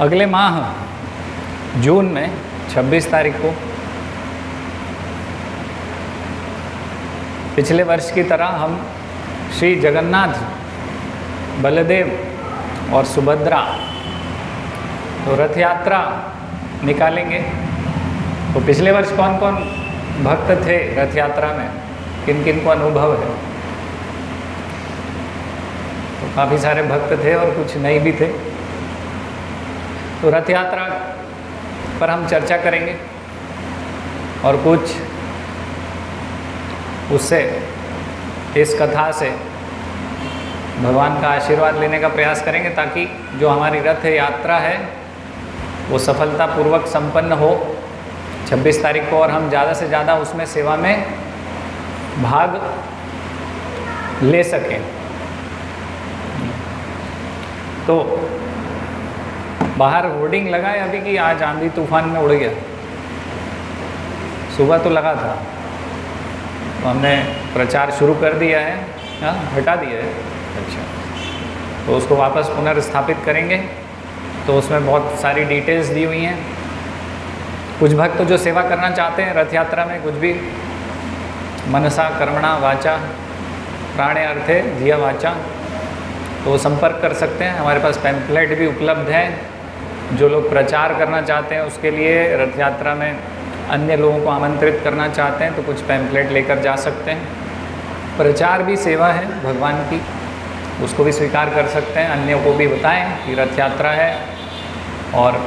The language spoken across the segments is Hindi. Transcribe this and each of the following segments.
अगले माह जून में 26 तारीख को पिछले वर्ष की तरह हम श्री जगन्नाथ, बलदेव और सुभद्रा तो रथ यात्रा निकालेंगे। तो पिछले वर्ष कौन कौन भक्त थे रथ यात्रा में, किन किन को अनुभव है? तो काफ़ी सारे भक्त थे और कुछ नहीं भी थे। तो रथ यात्रा पर हम चर्चा करेंगे और कुछ उससे, इस कथा से भगवान का आशीर्वाद लेने का प्रयास करेंगे ताकि जो हमारी रथ यात्रा है वो सफलतापूर्वक संपन्न हो 26 तारीख को, और हम ज़्यादा से ज़्यादा उसमें सेवा में भाग ले सकें। तो बाहर होर्डिंग लगा है अभी कि आज आंधी तूफान में उड़ गया? सुबह तो लगा था, तो हमने प्रचार शुरू कर दिया है। हाँ, हटा दिया है। अच्छा, तो उसको वापस पुनर्स्थापित करेंगे। तो उसमें बहुत सारी डिटेल्स दी हुई हैं। कुछ भक्त जो सेवा करना चाहते हैं रथ यात्रा में, कुछ भी मनसा कर्मणा वाचा प्राणे अर्थे धिया वाचा, तो वो संपर्क कर सकते हैं। हमारे पास पैम्फलेट भी उपलब्ध है। जो लोग प्रचार करना चाहते हैं उसके लिए, रथ यात्रा में अन्य लोगों को आमंत्रित करना चाहते हैं तो कुछ पैम्फलेट लेकर जा सकते हैं। प्रचार भी सेवा है भगवान की, उसको भी स्वीकार कर सकते हैं। अन्यों को भी बताएं कि रथ यात्रा है और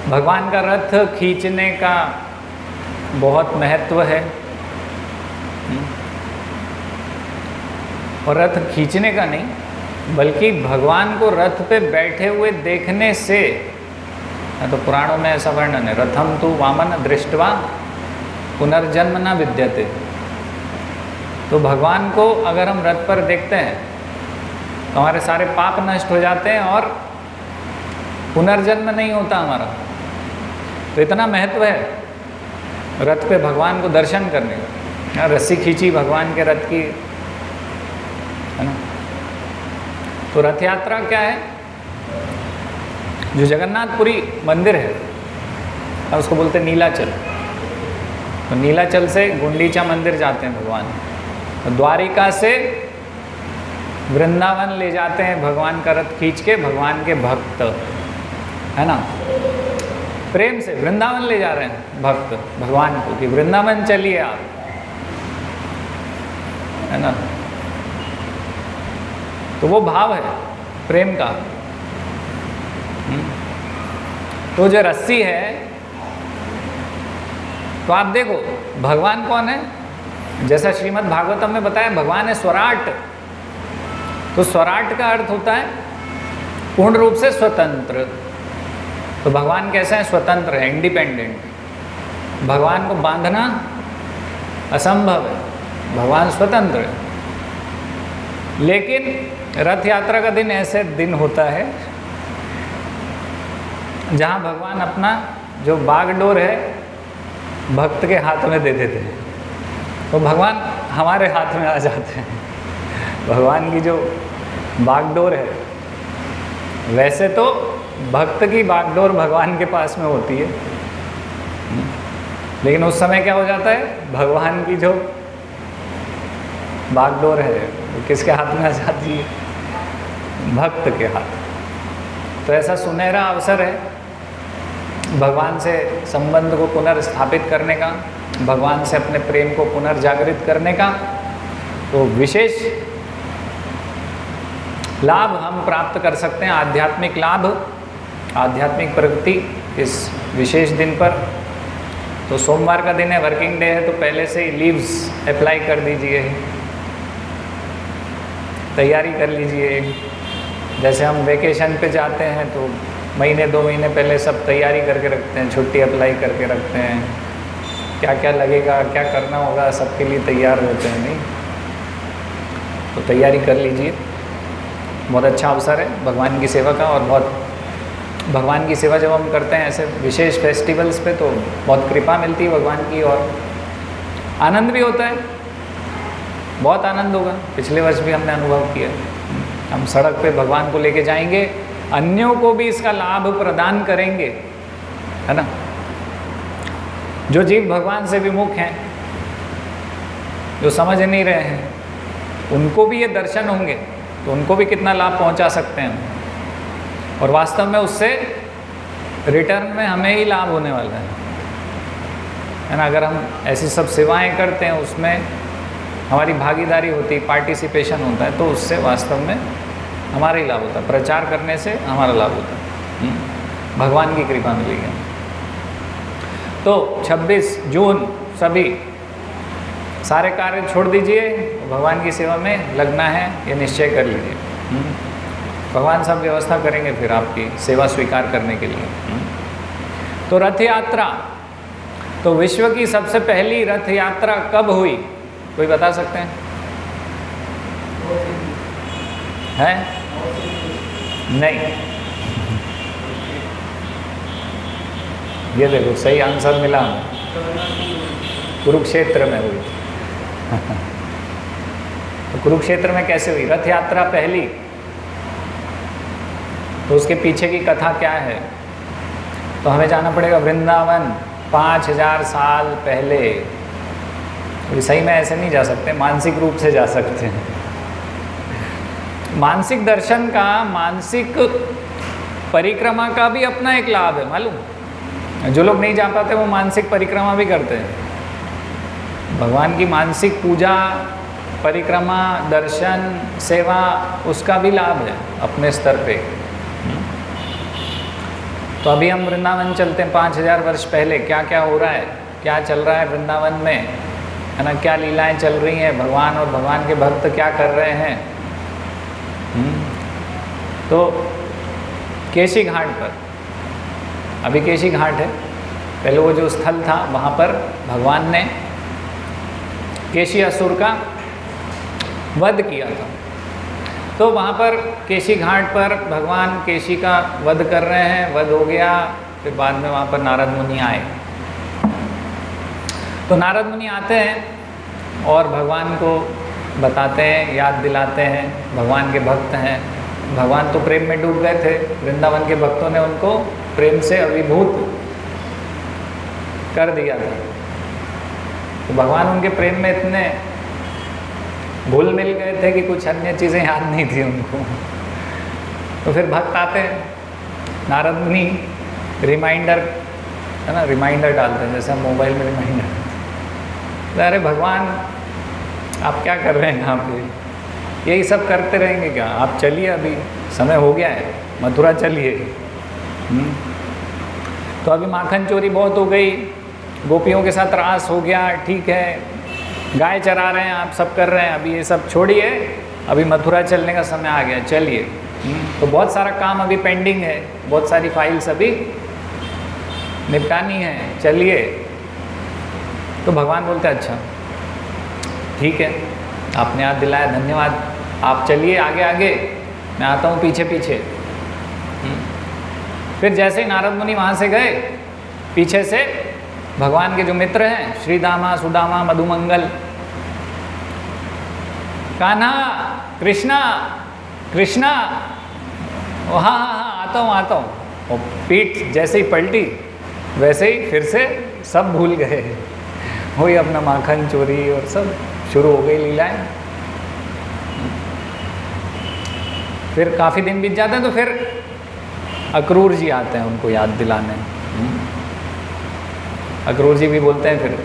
भगवान का रथ खींचने का बहुत महत्व है। और रथ खींचने का नहीं, बल्कि भगवान को रथ पे बैठे हुए देखने से, तो पुराणों में ऐसा वर्णन है, रथम तु वामन दृष्टवा पुनर्जन्म न विद्यते। तो भगवान को अगर हम रथ पर देखते हैं तो हमारे सारे पाप नष्ट हो जाते हैं और पुनर्जन्म नहीं होता हमारा। तो इतना महत्व है रथ पे भगवान को दर्शन करने का। रस्सी खींची भगवान के रथ की, है ना। तो रथ यात्रा क्या है? जो जगन्नाथपुरी मंदिर है और उसको बोलते हैं नीलाचल। तो नीलाचल से गुंडीचा मंदिर जाते हैं भगवान, तो द्वारिका से वृंदावन ले जाते हैं भगवान का रथ खींच के भगवान के भक्त, है ना। प्रेम से वृंदावन ले जा रहे हैं भक्त भगवान को कि वृंदावन चलिए आप, है ना। तो वो भाव है प्रेम का। तो जो रस्सी है, तो आप देखो भगवान कौन है? जैसा श्रीमद् भागवतम में बताया, भगवान है स्वराट। तो स्वराट का अर्थ होता है पूर्ण रूप से स्वतंत्र। तो भगवान कैसा है? स्वतंत्र है, इंडिपेंडेंट। भगवान को बांधना असंभव है, भगवान स्वतंत्र है। लेकिन रथ यात्रा का दिन ऐसे दिन होता है जहाँ भगवान अपना जो बागडोर है भक्त के हाथ में दे देते हैं। तो भगवान हमारे हाथ में आ जाते हैं। भगवान की जो बागडोर है, वैसे तो भक्त की बागडोर भगवान के पास में होती है, लेकिन उस समय क्या हो जाता है? भगवान की जो बागडोर है वो किसके हाथ में आ जाती है? भक्त के हाथ। तो ऐसा सुनहरा अवसर है भगवान से संबंध को पुनर्स्थापित करने का, भगवान से अपने प्रेम को पुनर्जागृत करने का। तो विशेष लाभ हम प्राप्त कर सकते हैं, आध्यात्मिक लाभ, आध्यात्मिक प्रगति इस विशेष दिन पर। तो सोमवार का दिन है, वर्किंग डे है, तो पहले से ही लीव्स अप्लाई कर दीजिए, तैयारी कर लीजिए। जैसे हम वेकेशन पे जाते हैं तो महीने 2 महीने पहले सब तैयारी करके रखते हैं, छुट्टी अप्लाई करके रखते हैं, क्या क्या लगेगा, क्या करना होगा, सबके लिए तैयार होते हैं। नहीं, तो तैयारी कर लीजिए। बहुत अच्छा अवसर है भगवान की सेवा का। और बहुत भगवान की सेवा जब हम करते हैं ऐसे विशेष फेस्टिवल्स पे, तो बहुत कृपा मिलती है भगवान की और आनंद भी होता है। बहुत आनंद होगा। पिछले वर्ष भी हमने अनुभव किया। हम सड़क पे भगवान को लेके जाएंगे अन्यों को भी इसका लाभ प्रदान करेंगे, है ना। जो जीव भगवान से विमुख हैं, जो समझ नहीं रहे हैं, उनको भी ये दर्शन होंगे तो उनको भी कितना लाभ पहुंचा सकते हैं, और वास्तव में उससे रिटर्न में हमें ही लाभ होने वाला है ना। अगर हम ऐसी सब सेवाएं करते हैं, उसमें हमारी भागीदारी होती, पार्टिसिपेशन होता है, तो उससे वास्तव में हमारा ही लाभ होता है। प्रचार करने से हमारा लाभ होता है, भगवान की कृपा मिलेगी। तो 26 जून सभी सारे कार्य छोड़ दीजिए, भगवान की सेवा में लगना है, ये निश्चय कर लीजिए। भगवान सब व्यवस्था करेंगे फिर आपकी सेवा स्वीकार करने के लिए। तो रथ यात्रा, तो विश्व की सबसे पहली रथ यात्रा कब हुई, कोई बता सकते हैं? है? नहीं, ये देखो सही आंसर मिला हमें, कुरुक्षेत्र में हुई। तो कुरुक्षेत्र में कैसे हुई रथ यात्रा पहली? तो उसके पीछे की कथा क्या है? तो हमें जाना पड़ेगा वृंदावन 5000 साल पहले। तो सही में ऐसे नहीं जा सकते, मानसिक रूप से जा सकते हैं। मानसिक दर्शन का, मानसिक परिक्रमा का भी अपना एक लाभ है, मालूम। जो लोग नहीं जा पाते वो मानसिक परिक्रमा भी करते हैं। भगवान की मानसिक पूजा, परिक्रमा, दर्शन, सेवा, उसका भी लाभ है अपने स्तर पे। तो अभी हम वृंदावन चलते हैं 5000 वर्ष पहले, क्या क्या हो रहा है, क्या चल रहा है वृंदावन में, है ना, क्या लीलाएं चल रही हैं, भगवान और भगवान के भक्त क्या कर रहे हैं। तो केशी घाट पर, अभी केशी घाट है, पहले वो जो स्थल था वहाँ पर भगवान ने केशी असुर का वध किया था। तो वहाँ पर केशी घाट पर भगवान केशी का वध कर रहे हैं, वध हो गया, फिर बाद में वहाँ पर नारद मुनि आए। तो नारद मुनि आते हैं और भगवान को बताते हैं, याद दिलाते हैं, भगवान के भक्त हैं। भगवान तो प्रेम में डूब गए थे, वृंदावन के भक्तों ने उनको प्रेम से अभिभूत कर दिया था। तो भगवान उनके प्रेम में इतने घुल मिल गए थे कि कुछ अन्य चीज़ें याद नहीं थी उनको। तो फिर भक्त आते हैं, नारद मुनि रिमाइंडर, है ना, रिमाइंडर डालते हैं, जैसे हम मोबाइल में रिमाइंडर। अरे भगवान आप क्या कर रहे हैं यहाँ पे, यही सब करते रहेंगे क्या, आप चलिए, अभी समय हो गया है, मथुरा चलिए। तो अभी माखन चोरी बहुत हो गई, गोपियों के साथ रास हो गया, ठीक है, गाय चरा रहे हैं, आप सब कर रहे हैं, अभी ये सब छोड़िए, अभी मथुरा चलने का समय आ गया, चलिए। तो बहुत सारा काम अभी पेंडिंग है, बहुत सारी फाइल्स अभी निपटानी है, चलिए। तो भगवान बोलते हैं अच्छा ठीक है, आपने याद दिलाया, धन्यवाद, आप चलिए आगे आगे, मैं आता हूँ पीछे पीछे। फिर जैसे ही नारद मुनि वहाँ से गए, पीछे से भगवान के जो मित्र हैं, श्रीदामा, सुदामा, मधुमंगल, कान्हा, कृष्णा, कृष्णा, हाँ हाँ हाँ आता हूँ आता हूँ। और पीठ जैसे ही पलटी वैसे ही फिर से सब भूल गए, वही अपना माखन चोरी और सब शुरू हो गई लीलाएं। फिर काफ़ी दिन बीत जाते हैं तो फिर अक्रूर जी आते हैं उनको याद दिलाने। अक्रूर जी भी बोलते हैं, फिर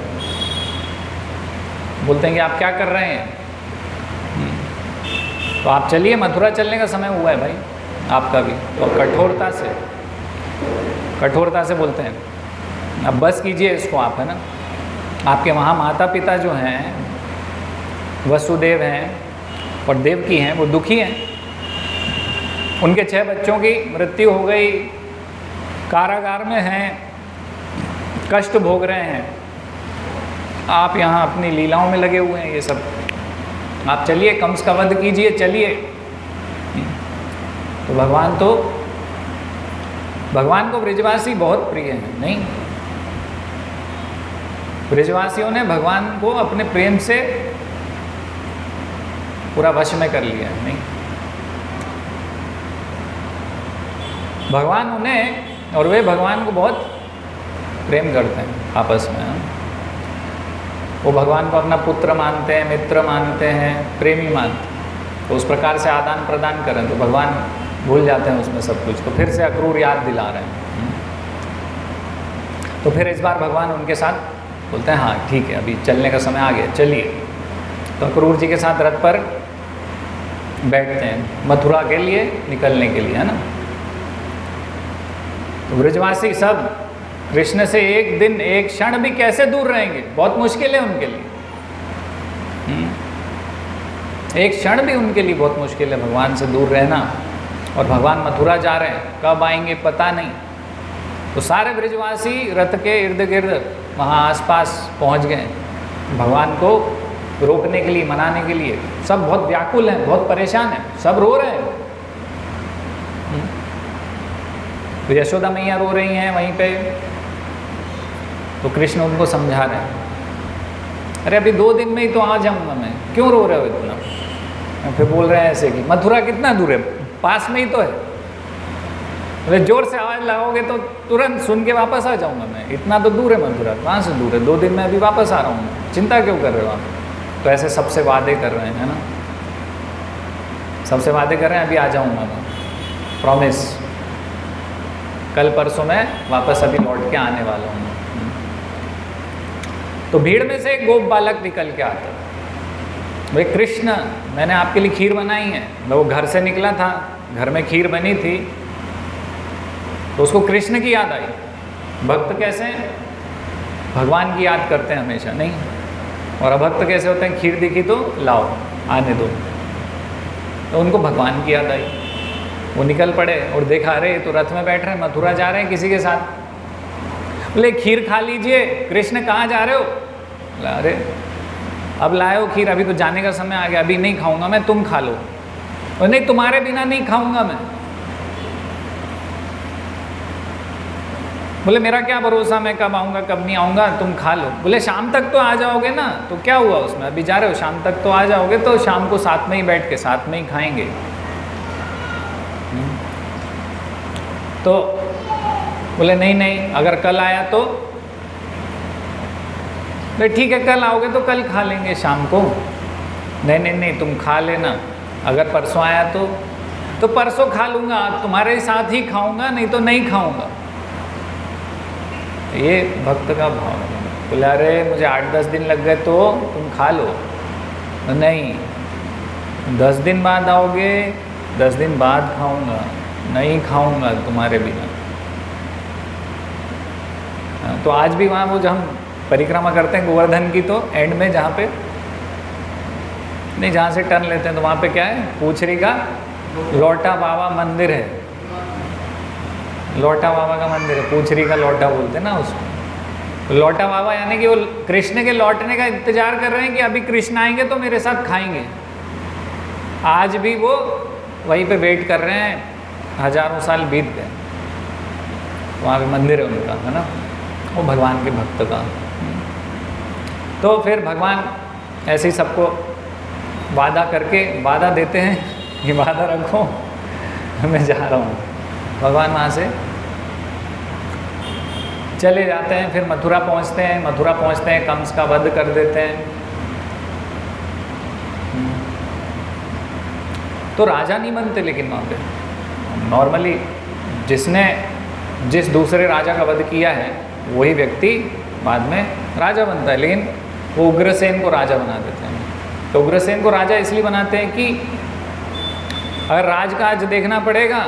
बोलते हैं कि आप क्या कर रहे हैं, तो आप चलिए, मथुरा चलने का समय हुआ है भाई आपका भी। तो कठोरता से बोलते हैं, अब बस कीजिए इसको आप, है ना, आपके वहाँ माता पिता जो हैं, वसुदेव हैं और देवकी हैं, वो दुखी हैं, उनके 6 बच्चों की मृत्यु हो गई, कारागार में हैं, कष्ट भोग रहे हैं, आप यहाँ अपनी लीलाओं में लगे हुए हैं, ये सब आप चलिए, कंस का वध कीजिए, चलिए। तो भगवान को ब्रजवासी बहुत प्रिय हैं, नहीं, ब्रजवासियों ने भगवान को अपने प्रेम से पूरा वश में कर लिया है, नहीं। भगवान उन्हें और वे भगवान को बहुत प्रेम करते हैं आपस में। वो भगवान को अपना पुत्र मानते हैं, मित्र मानते हैं, प्रेमी मानते हैं। तो उस प्रकार से आदान प्रदान करें तो भगवान भूल जाते हैं उसमें सब कुछ। तो फिर से अक्रूर याद दिला रहे हैं। तो फिर इस बार भगवान उनके साथ बोलते हैं हाँ ठीक है, अभी चलने का समय आ गया, चलिए। तो अक्रूर जी के साथ रथ पर बैठते हैं मथुरा के लिए निकलने के लिए, है ना। तो ब्रजवासी सब कृष्ण से एक दिन एक क्षण भी कैसे दूर रहेंगे, बहुत मुश्किल है उनके लिए। एक क्षण भी उनके लिए बहुत मुश्किल है भगवान से दूर रहना। और भगवान मथुरा जा रहे हैं, कब आएंगे पता नहीं। तो सारे ब्रजवासी रथ के इर्द गिर्द वहाँ आसपास पहुँच गए भगवान को रोकने के लिए, मनाने के लिए। सब बहुत व्याकुल हैं, बहुत परेशान हैं, सब रो रहे हैं। तो यशोदा मैया रो रही हैं वहीं पे। तो कृष्ण उनको समझा रहे हैं, अरे अभी 2 दिन में ही तो आ जाऊंगा मैं, क्यों रो रहे हो इतना। फिर बोल रहे हैं ऐसे कि मथुरा कितना दूर है, पास में ही तो है। अरे जोर से आवाज़ लगाओगे तो तुरंत सुन के वापस आ जाऊंगा मैं, इतना तो दूर है मथुरा। कहाँ से दूर है, 2 दिन में अभी वापस आ रहा हूँ, चिंता क्यों कर रहे हो आप। तो ऐसे सबसे वादे कर रहे हैं, है ना। सबसे वादे कर रहे हैं, अभी आ जाऊंगा मैं, प्रॉमिस, कल परसों में वापस अभी लौट के आने वाला हूँ। तो भीड़ में से एक गोप बालक निकल के आता, भाई कृष्ण मैंने आपके लिए खीर बनाई है। वो घर से निकला था, घर में खीर बनी थी, तो उसको कृष्ण की याद आई। भक्त कैसे हैं, भगवान की याद करते हैं हमेशा, नहीं। और अभक्त कैसे होते हैं, खीर दिखी तो लाओ, आने दो। तो उनको भगवान की याद आई, वो निकल पड़े और देखा अरे तो रथ में बैठ रहे हैं, मथुरा जा रहे हैं किसी के साथ। बोले खीर खा लीजिए। कृष्ण कहाँ जा रहे हो, अरे अब लाए हो खीर, अभी तो जाने का समय आ गया, अभी नहीं खाऊंगा मैं, तुम खा लो। और नहीं, तुम्हारे बिना नहीं खाऊंगा मैं। बोले मेरा क्या भरोसा, मैं कब आऊँगा कब नहीं आऊँगा, तुम खा लो। बोले शाम तक तो आ जाओगे ना, तो क्या हुआ उसमें, अभी जा रहे हो, शाम तक तो आ जाओगे, तो शाम को साथ में ही बैठ के साथ में ही खाएंगे। तो बोले नहीं नहीं, अगर कल आया तो बोले ठीक है, कल आओगे तो कल खा लेंगे शाम को। नहीं नहीं नहीं, तुम खा लेना, अगर परसों आया तो परसों खा लूँगा, तुम्हारे साथ ही खाऊंगा, नहीं तो नहीं खाऊंगा। ये भक्त का भाव है। बोले अरे मुझे 8-10 दिन लग गए तो तुम खा लो। नहीं, 10 दिन बाद आओगे, 10 दिन बाद खाऊंगा, नहीं खाऊंगा तुम्हारे बिना। तो आज भी वहाँ वो जो हम परिक्रमा करते हैं गोवर्धन की, तो एंड में जहाँ पे नहीं, जहाँ से टर्न लेते हैं तो वहाँ पे क्या है, पूछरी का लौटा बाबा मंदिर है। लौटा बाबा का मंदिर है, पूछरी का लौटा बोलते हैं ना उसको। लौटा बाबा यानी कि वो कृष्ण के लौटने का इंतजार कर रहे हैं कि अभी कृष्ण आएंगे तो मेरे साथ खाएंगे। आज भी वो वहीं पे वेट कर रहे हैं, हजारों साल बीत गए, वहाँ पे मंदिर है उनका, है ना, वो भगवान के भक्त का। तो फिर भगवान ऐसे ही सबको वादा करके वादा देते हैं कि वादा रखो मैं जा रहा हूँ। भगवान वहाँ से चले जाते हैं, फिर मथुरा पहुँचते हैं। मथुरा पहुँचते हैं, कंस का वध कर देते हैं। तो राजा नहीं बनते, लेकिन वहाँ पे नॉर्मली जिस दूसरे राजा का वध किया है वही व्यक्ति बाद में राजा बनता है, लेकिन वो उग्रसेन को राजा बना देते हैं। तो उग्रसेन को राजा इसलिए बनाते हैं कि अगर राजकाज देखना पड़ेगा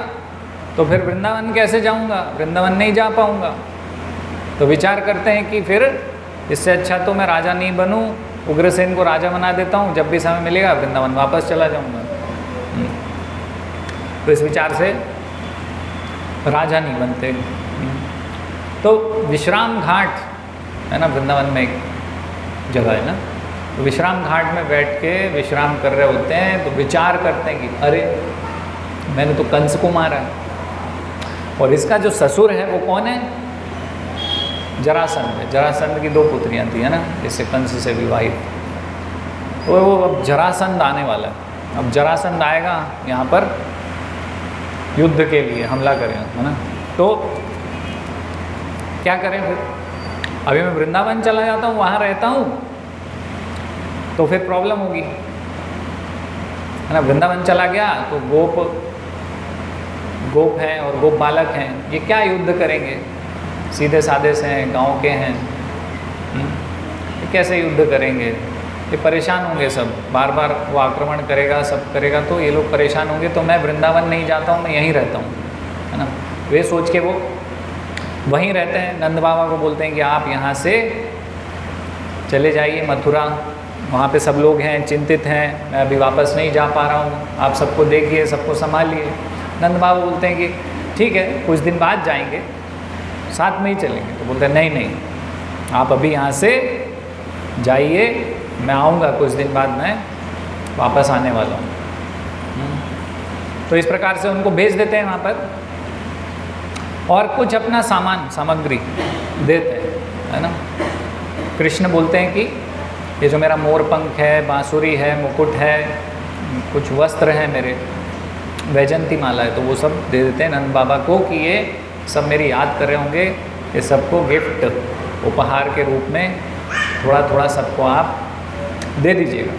तो फिर वृंदावन कैसे जाऊंगा, वृंदावन नहीं जा पाऊंगा। तो विचार करते हैं कि फिर इससे अच्छा तो मैं राजा नहीं बनूं, उग्रसेन को राजा बना देता हूं, जब भी समय मिलेगा वृंदावन वापस चला जाऊंगा। तो इस विचार से राजा नहीं बनते। तो विश्राम घाट है ना, वृंदावन में एक जगह है ना, तो विश्राम घाट में बैठ के विश्राम कर रहे होते हैं। तो विचार करते हैं कि अरे मैंने तो कंस को मारा है, और इसका जो ससुर है वो कौन है, जरासंध है। जरासंध की 2 पुत्रियां थी, है ना, इससे कंस से विवाहित। तो वो अब जरासंध आने वाला है। अब जरासंध आएगा यहाँ पर युद्ध के लिए हमला करें, है ना। तो क्या करें फिर? अभी मैं वृंदावन चला जाता हूँ, वहाँ रहता हूँ, तो फिर प्रॉब्लम होगी, है ना। वृंदावन चला गया तो गोप हैं और गोप बालक हैं, ये क्या युद्ध करेंगे? सीधे साधे से हैं, गांव के हैं, ये कैसे युद्ध करेंगे? ये परेशान होंगे सब, बार बार वो आक्रमण करेगा, सब करेगा, तो ये लोग परेशान होंगे। तो मैं वृंदावन नहीं जाता हूँ, मैं यहीं रहता हूँ, है ना। वे सोच के वो वहीं रहते हैं। नंद बाबा को बोलते हैं कि आप यहाँ से चले जाइए मथुरा, वहाँ पे सब लोग हैं, चिंतित हैं, मैं अभी वापस नहीं जा पा रहा हूँ, आप सबको देखिए, सबको संभालिए। नंद बाबा बोलते हैं कि ठीक है, कुछ दिन बाद जाएंगे, साथ में ही चलेंगे। तो बोलते हैं नहीं नहीं, आप अभी यहाँ से जाइए, मैं आऊँगा कुछ दिन बाद, मैं वापस आने वाला हूँ। तो इस प्रकार से उनको भेज देते हैं वहाँ पर, और कुछ अपना सामग्री देते हैं, है ना। कृष्ण बोलते हैं कि ये जो मेरा मोर पंख है, बांसुरी है, मुकुट है, कुछ वस्त्र हैं मेरे, वैजंती माला है, तो वो सब दे देते हैं नंद बाबा को कि ये सब मेरी याद कर रहे होंगे, ये सबको गिफ्ट उपहार के रूप में थोड़ा थोड़ा सबको आप दे दीजिएगा।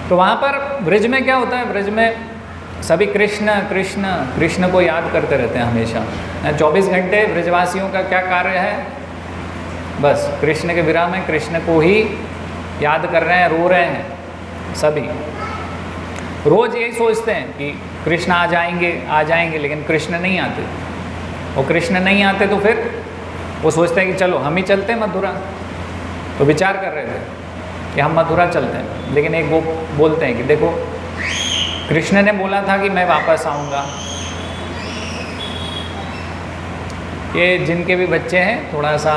तो वहाँ पर ब्रज में क्या होता है? ब्रज में सभी कृष्ण कृष्ण कृष्ण को याद करते रहते हैं हमेशा। 24 घंटे ब्रजवासियों का क्या कार्य है? बस कृष्ण के विरह में कृष्ण को ही याद कर रहे हैं, रो रहे हैं सभी। रोज यही सोचते हैं कि कृष्ण आ जाएंगे, लेकिन कृष्ण नहीं आते। वो कृष्ण नहीं आते तो फिर वो सोचते हैं कि चलो हम ही चलते हैं मथुरा। तो विचार कर रहे थे कि हम मथुरा चलते हैं, लेकिन एक वो बोलते हैं कि देखो कृष्ण ने बोला था कि मैं वापस आऊँगा। ये जिनके भी बच्चे हैं थोड़ा सा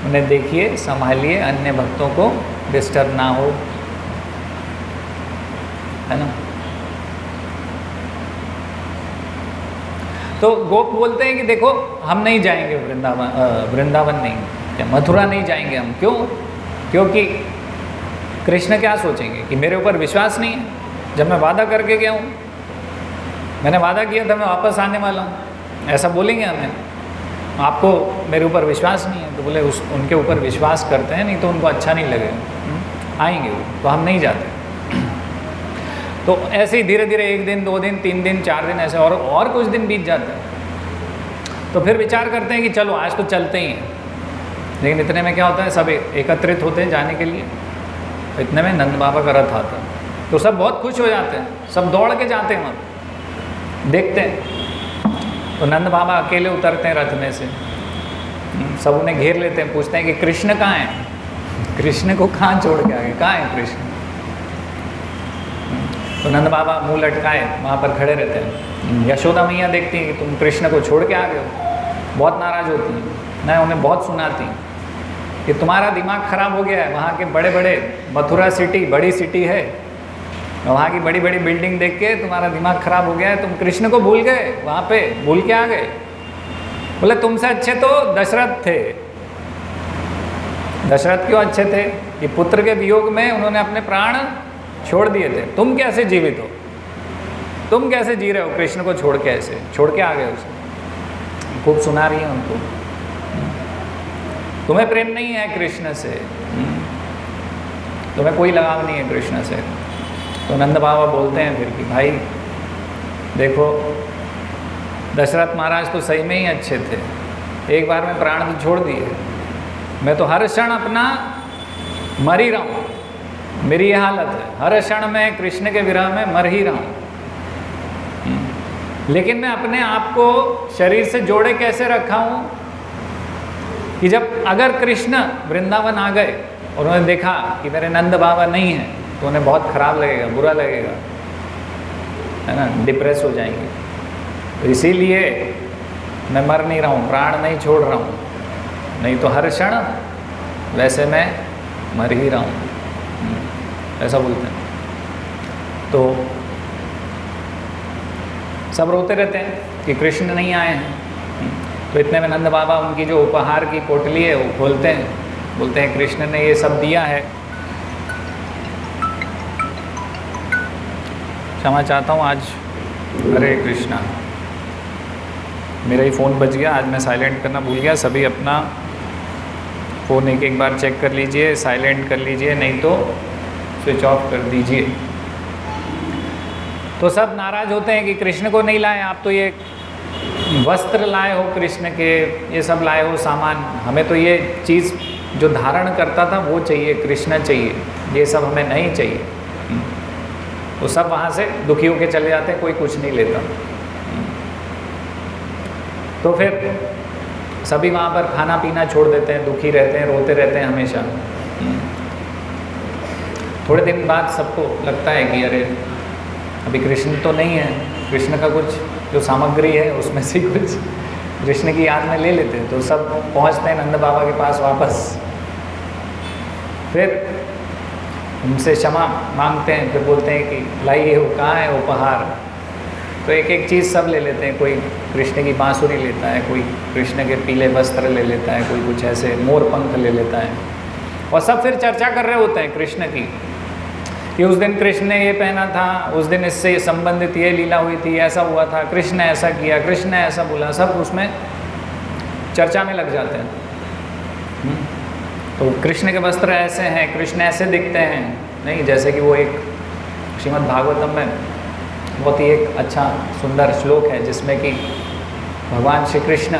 उन्हें देखिए, संभालिए, अन्य भक्तों को डिस्टर्ब ना हो, है ना। तो गोप बोलते हैं कि देखो हम नहीं जाएंगे वृंदावन नहीं, क्या मथुरा नहीं जाएंगे हम। क्यों? क्योंकि कृष्ण क्या सोचेंगे कि मेरे ऊपर विश्वास नहीं है। जब मैं वादा करके गया हूँ, मैंने वादा किया था मैं वापस आने वाला हूँ, ऐसा बोलेंगे हमें, आपको मेरे ऊपर विश्वास नहीं है। तो बोले उनके ऊपर विश्वास करते हैं, नहीं तो उनको अच्छा नहीं लगेगा, आएंगे वो, तो हम नहीं जाते। तो ऐसे ही धीरे धीरे 1 दिन 2 दिन 3 दिन 4 दिन ऐसे और कुछ दिन बीत जाते हैं। तो फिर विचार करते हैं कि चलो आज तो चलते ही हैं। लेकिन इतने में क्या होता है, सब एकत्रित होते हैं जाने के लिए। तो इतने में नंद बाबा का रथ आता है, तो सब बहुत खुश हो जाते हैं, सब दौड़ के जाते हैं वहाँ, देखते हैं। तो नंद बाबा अकेले उतरते हैं रथ में से, सब उन्हें घेर लेते हैं, पूछते हैं कि कृष्ण कहाँ है? कृष्ण को कहाँ छोड़ के आ गए, कहाँ है कृष्ण? तो नंद बाबा मुंह लटकाए वहाँ पर खड़े रहते हैं। यशोदा मैया देखती हैं कि तुम कृष्ण को छोड़ के आ गए हो, बहुत नाराज़ होती हैं, मैं उन्हें बहुत सुनाती कि तुम्हारा दिमाग खराब हो गया है। वहाँ के बड़े बड़े, मथुरा सिटी बड़ी सिटी है, वहाँ की बड़ी बड़ी बिल्डिंग देख के तुम्हारा दिमाग खराब हो गया है, तुम कृष्ण को भूल गए, वहाँ पे भूल के आ गए। बोले तुमसे अच्छे तो दशरथ थे। दशरथ क्यों अच्छे थे? कि पुत्र के वियोग में उन्होंने अपने प्राण छोड़ दिए थे। तुम कैसे जीवित हो? तुम कैसे जी रहे हो कृष्ण को छोड़ के? ऐसे छोड़ के आ गए उसे। खूब सुना रही है उनको, तुम्हें प्रेम नहीं है कृष्ण से, तुम्हें कोई लगाव नहीं है कृष्ण से। तो नंद बाबा बोलते हैं फिर कि भाई देखो, दशरथ महाराज तो सही में ही अच्छे थे, एक बार में प्राण तो छोड़ दिए, मैं तो हर क्षण अपना मर ही रहा हूँ, मेरी ये हालत है, हर क्षण मैं कृष्ण के विरह में मर ही रहा हूँ। लेकिन मैं अपने आप को शरीर से जोड़े कैसे रखा हूँ कि जब अगर कृष्ण वृंदावन आ गए और उन्होंने देखा कि मेरे नंद बाबा नहीं हैं, तो उन्हें बहुत खराब लगेगा, बुरा लगेगा, है ना, डिप्रेस हो जाएंगे। तो इसीलिए मैं मर नहीं रहा हूँ, प्राण नहीं छोड़ रहा हूँ, नहीं तो हर क्षण वैसे मैं मर ही रहा हूँ, ऐसा बोलते हैं। तो सब रोते रहते हैं कि कृष्ण नहीं आए हैं। तो इतने में नंद बाबा उनकी जो उपहार की पोटली है वो खोलते हैं, बोलते हैं कृष्ण ने ये सब दिया है। क्षमा चाहता हूँ आज। हरे कृष्णा। मेरा ही फ़ोन बज गया, आज मैं साइलेंट करना भूल गया। सभी अपना फ़ोन एक एक बार चेक कर लीजिए, साइलेंट कर लीजिए, नहीं तो स्विच ऑफ कर दीजिए। तो सब नाराज़ होते हैं कि कृष्ण को नहीं लाए आप, तो ये वस्त्र लाए हो कृष्ण के, ये सब लाए हो सामान, हमें तो ये चीज़ जो धारण करता था वो चाहिए, कृष्ण चाहिए, ये सब हमें नहीं चाहिए। तो सब वहाँ से दुखी होके चले जाते हैं, कोई कुछ नहीं लेता। तो फिर सभी वहाँ पर खाना पीना छोड़ देते हैं, दुखी रहते हैं, रोते रहते हैं हमेशा। थोड़े दिन बाद सबको लगता है कि अरे अभी कृष्ण तो नहीं है, कृष्ण का कुछ जो सामग्री है उसमें से कुछ कृष्ण की याद में ले लेते हैं। तो सब पहुँचते हैं नंद बाबा के पास वापस, फिर उनसे क्षमा मांगते हैं, फिर बोलते हैं कि लाइए हो, कहाँ है उपहार। तो एक एक चीज़ सब ले लेते हैं, कोई कृष्ण की बांसुरी लेता है, कोई कृष्ण के पीले वस्त्र ले लेता है, कोई कुछ ऐसे मोर पंख ले लेता है। और सब फिर चर्चा कर रहे होते हैं कृष्ण की कि उस दिन कृष्ण ने ये पहना था, उस दिन इससे संबंधित ये लीला हुई थी, ऐसा हुआ था, कृष्ण ऐसा किया, कृष्ण ने ऐसा बोला, सब उसमें चर्चा में लग जाते हैं। तो कृष्ण के वस्त्र ऐसे हैं, कृष्ण ऐसे दिखते हैं, नहीं जैसे कि वो एक श्रीमद् भागवतम में बहुत ही एक अच्छा सुंदर श्लोक है जिसमें कि भगवान श्री कृष्ण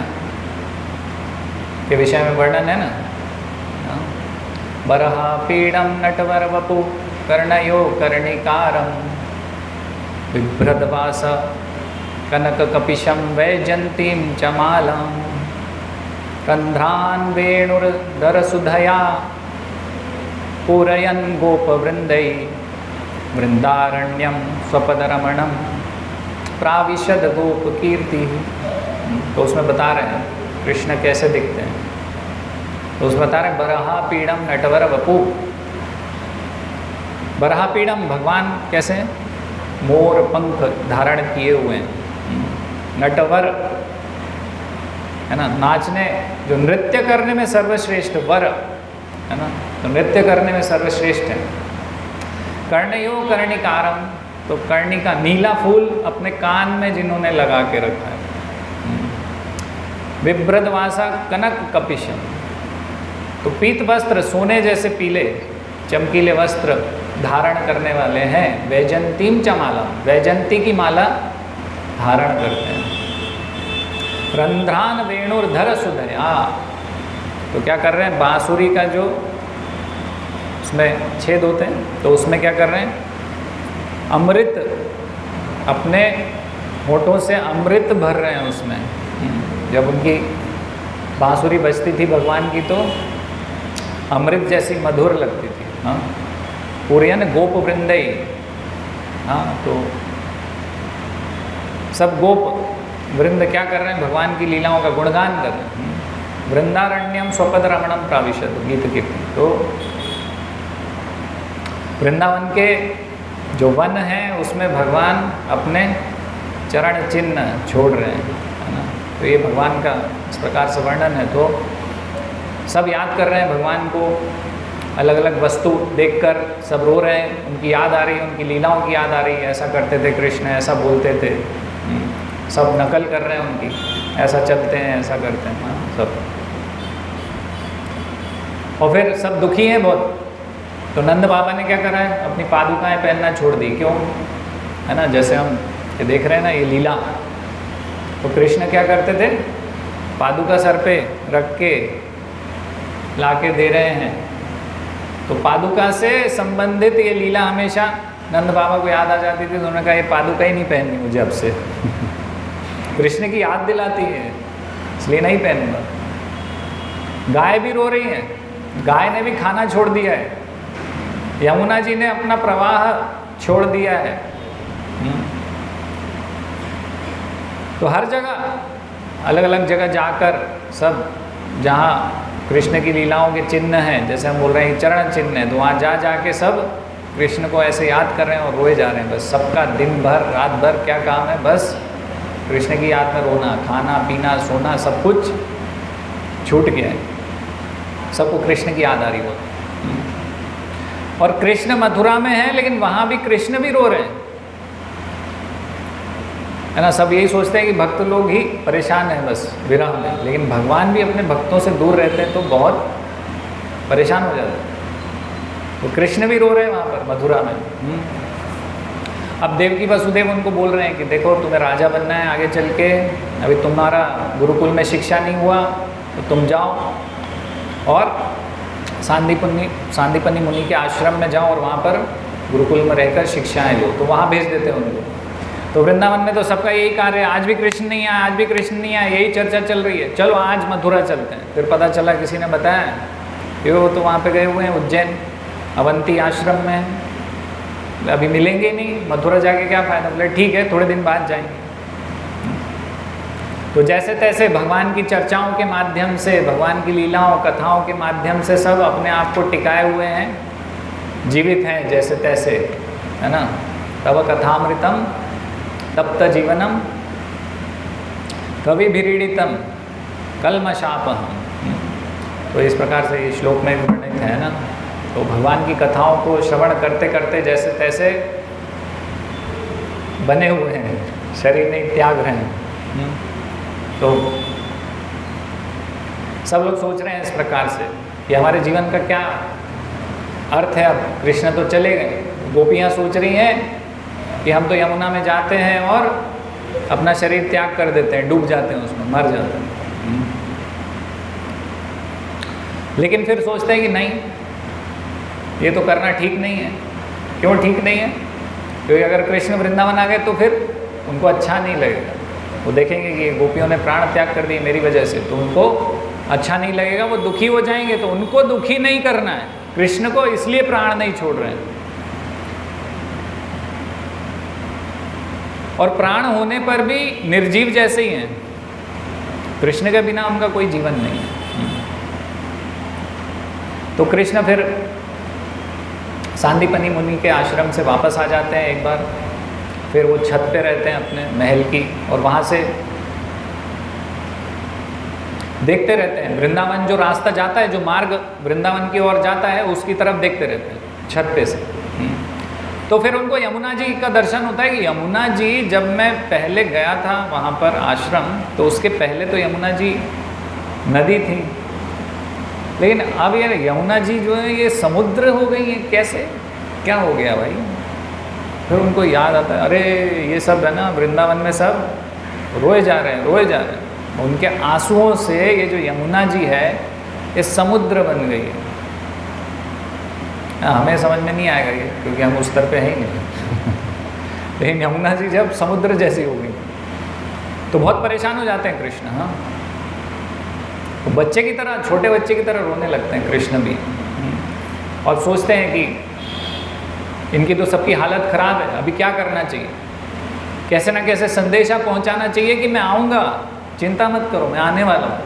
के विषय में वर्णन है ना, बरहा पीड़म नटवर वपु कर्णयो कर्णिकारम बिभ्रदवास कनक कपिशम वैजंतीम चमालम रंध्रान वेणुर्धरसुधया पूरयन् गोपवृंदै वृंदारण्यम स्वपदरमणम प्राविशद गोप कीर्ति। तो उसमें बता रहे हैं कृष्ण कैसे दिखते हैं। तो उसमें बता रहे हैं बरहा पीड़म नटवर वपु। बरहा पीड़म भगवान कैसे हैं? मोर पंख धारण किए हुए हैं। नटवर है ना, नाचने जो नृत्य करने में सर्वश्रेष्ठ वर है ना, तो नृत्य करने में सर्वश्रेष्ठ है। कर्णयो कर्णिकारम, तो कर्णिका नीला फूल अपने कान में जिन्होंने लगा के रखा है। बिभ्रदवासा कनक कपिशम, तो पीत वस्त्र सोने जैसे पीले चमकीले वस्त्र धारण करने वाले हैं। वैजंतीम चमाला, वैजंती की माला धारण करते हैं। रंध्रान वेणुर्धर सुधया, तो क्या कर रहे हैं, बांसुरी का जो उसमें छेद होते हैं तो उसमें क्या कर रहे हैं, अमृत अपने होठों से अमृत भर रहे हैं उसमें। जब उनकी बांसुरी बजती थी भगवान की तो अमृत जैसी मधुर लगती थी। हाँ, पूर्यन गोप वृंदई, हाँ तो सब गोप वृंद क्या कर रहे हैं, भगवान की लीलाओं का गुणगान कर रहे हैं। वृंदारण्यम स्वपद रमणम प्राविशद, गीत की। तो वृंदावन के जो वन हैं उसमें भगवान अपने चरण चिन्ह छोड़ रहे हैं, है ना। तो ये भगवान का इस प्रकार से वर्णन है। तो सब याद कर रहे हैं भगवान को, अलग अलग वस्तु देखकर सब रो रहे हैं, उनकी याद आ रही है, उनकी लीलाओं की याद आ रही है। ऐसा करते थे कृष्ण, ऐसा बोलते थे, सब नकल कर रहे हैं उनकी, ऐसा चलते हैं, ऐसा करते हैं, हाँ सब। और फिर सब दुखी हैं बहुत। तो नंद बाबा ने क्या करा है, अपनी पादुकाएं पहनना छोड़ दी। क्यों, है ना, जैसे हम ये देख रहे हैं ना ये लीला, तो कृष्ण क्या करते थे, पादुका सर पे रख के ला के दे रहे हैं। तो पादुका से संबंधित ये लीला हमेशा नंद बाबा को याद आ जाती थी। तो उन्होंने कहा ये पादुका ही नहीं पहननी मुझे अब से कृष्ण की याद दिलाती है, इसलिए नहीं पहनूंगा। गाय भी रो रही है, गाय ने भी खाना छोड़ दिया है, यमुना जी ने अपना प्रवाह छोड़ दिया है। तो हर जगह अलग अलग जगह जाकर सब जहाँ कृष्ण की लीलाओं के चिन्ह हैं, जैसे हम बोल रहे हैं चरण चिन्ह है, तो वहाँ जा जाके सब कृष्ण को ऐसे याद कर रहे हैं और रोए जा रहे हैं। बस सबका दिन भर रात भर क्या काम है, बस कृष्ण की याद में रोना, खाना पीना सोना सब कुछ छूट गया है, सबको कृष्ण की याद आ रही हो। और कृष्ण मथुरा में है लेकिन वहाँ भी कृष्ण भी रो रहे हैं। है ना। सब यही सोचते हैं कि भक्त लोग ही परेशान हैं बस विरह में, लेकिन भगवान भी अपने भक्तों से दूर रहते हैं तो बहुत परेशान हो जाते हैं। तो कृष्ण भी रो रहे हैं वहाँ पर मथुरा में। अब देवकी वसुदेव उनको बोल रहे हैं कि देखो तुम्हें राजा बनना है आगे चल के, अभी तुम्हारा गुरुकुल में शिक्षा नहीं हुआ तो तुम जाओ और सांदीपनि मुनि के आश्रम में जाओ और वहाँ पर गुरुकुल में रहकर शिक्षाएं लो। तो वहाँ भेज देते हैं उनको। तो वृंदावन में तो सबका यही कार्य है, आज भी कृष्ण नहीं आया, आज भी कृष्ण नहीं आया, यही चर्चा चल रही है, चलो आज मथुरा चलते हैं। फिर पता चला किसी ने बताया कि वो तो वहाँ पे गए हुए हैं उज्जैन अवंती आश्रम में, अभी मिलेंगे नहीं, मथुरा जाके क्या फ़ायदा। बोले ठीक है थोड़े दिन बाद जाएंगे। तो जैसे तैसे भगवान की चर्चाओं के माध्यम से, भगवान की लीलाओं कथाओं के माध्यम से सब अपने आप को टिकाए हुए हैं, जीवित हैं जैसे तैसे, है ना। तब कथामृतम तप्त जीवनम कवि भिरीडितम कलमशापहम। तो इस प्रकार से ये श्लोक में भी वर्णित है ना। तो भगवान की कथाओं को श्रवण करते करते जैसे तैसे बने हुए हैं, शरीर नहीं त्याग रहे हैं। तो सब लोग सोच रहे हैं इस प्रकार से कि हमारे जीवन का क्या अर्थ है। अब कृष्ण तो चले गए, गोपियाँ सोच रही हैं कि हम तो यमुना में जाते हैं और अपना शरीर त्याग कर देते हैं, डूब जाते हैं उसमें, मर जाते हैं। लेकिन फिर सोचते हैं कि नहीं, ये तो करना ठीक नहीं है। क्यों ठीक नहीं है? क्योंकि अगर कृष्ण वृंदावन आ गए तो फिर उनको अच्छा नहीं लगेगा। वो देखेंगे कि गोपियों ने प्राण त्याग कर दिए मेरी वजह से, तो उनको अच्छा नहीं लगेगा, वो दुखी हो जाएंगे। तो उनको दुखी नहीं करना है, कृष्ण को इसलिए प्राण नहीं छोड़ रहे हैं। और प्राण होने पर भी निर्जीव जैसे ही हैं, कृष्ण के बिना उनका कोई जीवन नहीं है। तो कृष्ण फिर सांदीपनि मुनि के आश्रम से वापस आ जाते हैं एक बार। फिर वो छत पे रहते हैं अपने महल की, और वहाँ से देखते रहते हैं वृंदावन जो रास्ता जाता है, जो मार्ग वृंदावन की ओर जाता है उसकी तरफ देखते रहते हैं छत पे से। तो फिर उनको यमुना जी का दर्शन होता है कि यमुना जी, जब मैं पहले गया था वहाँ पर आश्रम, तो उसके पहले तो यमुना जी नदी थी, लेकिन अब ये यमुना जी जो है ये समुद्र हो गई है, कैसे, क्या हो गया भाई। फिर उनको याद आता है, अरे ये सब है ना वृंदावन में सब रोए जा रहे हैं, रोए जा रहे हैं। उनके आंसुओं से ये जो यमुना जी है ये समुद्र बन गई है। हमें समझ में नहीं आएगा ये, क्योंकि हम उस स्तर पे हैं ही नहीं। लेकिन यमुना जी जब समुद्र जैसी हो गई तो बहुत परेशान हो जाते हैं कृष्ण। हाँ, तो बच्चे की तरह, छोटे बच्चे की तरह रोने लगते हैं कृष्ण भी, और सोचते हैं कि इनकी तो सबकी हालत ख़राब है, अभी क्या करना चाहिए, कैसे ना कैसे संदेशा पहुंचाना चाहिए कि मैं आऊँगा, चिंता मत करो, मैं आने वाला हूँ।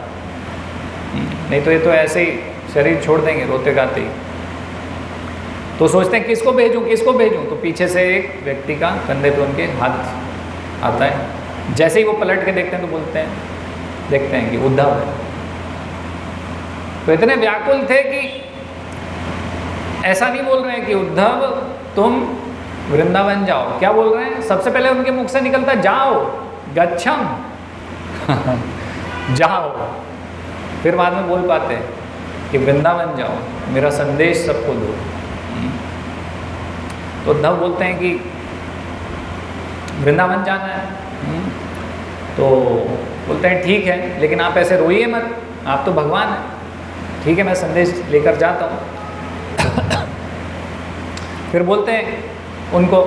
नहीं तो ये तो ऐसे ही शरीर छोड़ देंगे रोते गाते ही। तो सोचते हैं किसको भेजूं, किसको भेजूं। तो पीछे से एक व्यक्ति का कंधे पे उनके हाथ आता है। जैसे ही वो पलट के देखते हैं तो बोलते हैं, देखते हैं कि उद्धव है। तो इतने व्याकुल थे कि ऐसा नहीं बोल रहे हैं कि उद्धव तुम वृंदावन जाओ, क्या बोल रहे हैं, सबसे पहले उनके मुख से निकलता जाओ, गच्छम। जाओ। फिर बाद में बोल पाते हैं कि वृंदावन जाओ, मेरा संदेश सबको दो। तो उद्धव बोलते हैं कि वृंदावन जाना है। तो बोलते हैं ठीक है, लेकिन आप ऐसे रोइए मत, आप तो भगवान हैं। ठीक है, मैं संदेश लेकर जाता हूँ। फिर बोलते हैं उनको,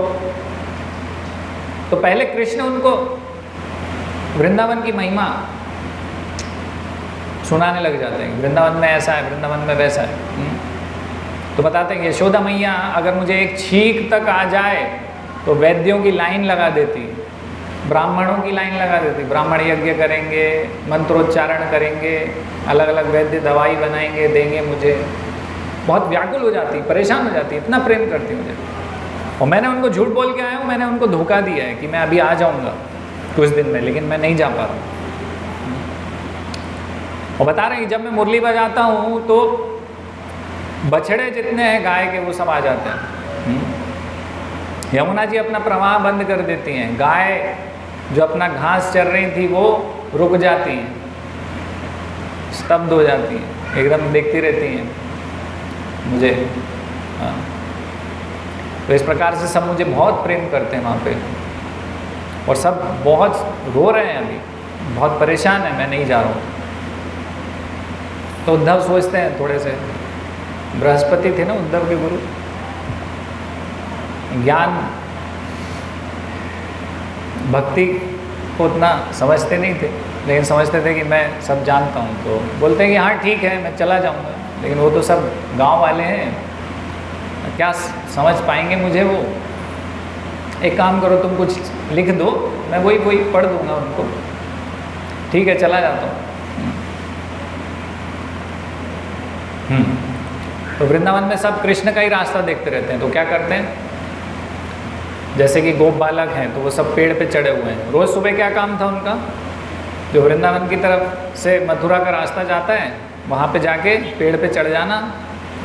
तो पहले कृष्ण उनको वृंदावन की महिमा सुनाने लग जाते हैं। वृंदावन में ऐसा है, वृंदावन में वैसा है। तो बताते हैं कि यशोदा मैया अगर मुझे एक छींक तक आ जाए तो वैद्यों की लाइन लगा देती, ब्राह्मणों की लाइन लगा देती। ब्राह्मण यज्ञ करेंगे, मंत्रोच्चारण करेंगे, अलग अलग वैद्य दवाई बनाएंगे, देंगे मुझे। बहुत व्याकुल हो जाती, परेशान हो जाती, इतना प्रेम करती मुझे। और मैंने उनको झूठ बोल के आया हूँ, मैंने उनको धोखा दिया है कि मैं अभी आ जाऊँगा कुछ दिन में, लेकिन मैं नहीं जा पा रहा हूँ। और बता रहे हैं कि जब मैं मुरली बजाता हूँ तो बछड़े जितने हैं गाय के वो सब आ जाते हैं। यमुना जी अपना प्रवाह बंद कर देती हैं, गाय जो अपना घास चर रही थी वो रुक जाती हैं, स्तब्ध हो जाती हैं, एकदम देखती रहती हैं मुझे। हाँ। तो इस प्रकार से सब मुझे बहुत प्रेम करते हैं वहाँ पे, और सब बहुत रो रहे हैं अभी, बहुत परेशान है, मैं नहीं जा रहा हूँ। तो उद्धव सोचते हैं थोड़े से, बृहस्पति थे ना उद्धव के गुरु, ज्ञान भक्ति को उतना समझते नहीं थे, लेकिन समझते थे कि मैं सब जानता हूँ। तो बोलते हैं कि हाँ ठीक है मैं चला जाऊँगा, लेकिन वो तो सब गांव वाले हैं, क्या समझ पाएंगे मुझे वो। एक काम करो तुम कुछ लिख दो, मैं वही पढ़ दूंगा उनको। ठीक है चला जाता हूँ। तो वृंदावन में सब कृष्ण का ही रास्ता देखते रहते हैं, तो क्या करते हैं, जैसे कि गोप बालक हैं तो वो सब पेड़ पे चढ़े हुए हैं। रोज़ सुबह क्या काम था उनका, जो वृंदावन की तरफ से मथुरा का रास्ता जाता है वहाँ पे जाके पेड़ पे चढ़ जाना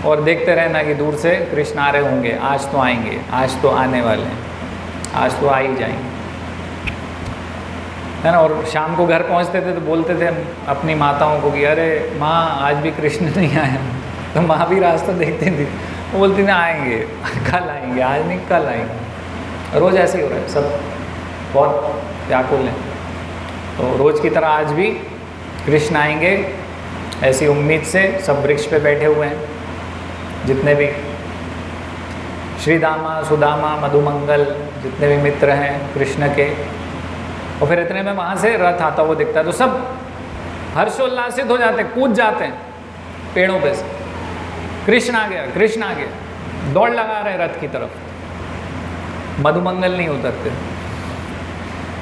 और देखते रहना कि दूर से कृष्ण आ रहे होंगे, आज तो आएंगे, आज तो आने वाले हैं, आज तो आ ही जाएंगे, है ना। और शाम को घर पहुँचते थे तो बोलते थे अपनी माताओं को कि अरे माँ आज भी कृष्ण नहीं आया। तो माँ भी रास्ता देखती थी, वो बोलती ना आएंगे, कल आएंगे, आज नहीं कल आएंगे। रोज़ ऐसे ही हो रहा है, सब बहुत व्याकुल हैं। तो रोज़ की तरह आज भी कृष्ण आएंगे ऐसी उम्मीद से सब वृक्ष पे बैठे हुए हैं, जितने भी श्रीदामा सुदामा मधुमंगल जितने भी मित्र हैं कृष्ण के। और फिर इतने में वहाँ से रथ आता वो दिखता है, तो सब हर्षोल्लासित हो जाते हैं, कूद जाते हैं पेड़ों पे से, कृष्ण आ गया, कृष्ण आ गया, दौड़ लगा रहे रथ की तरफ। मधुमंगल नहीं उतरते,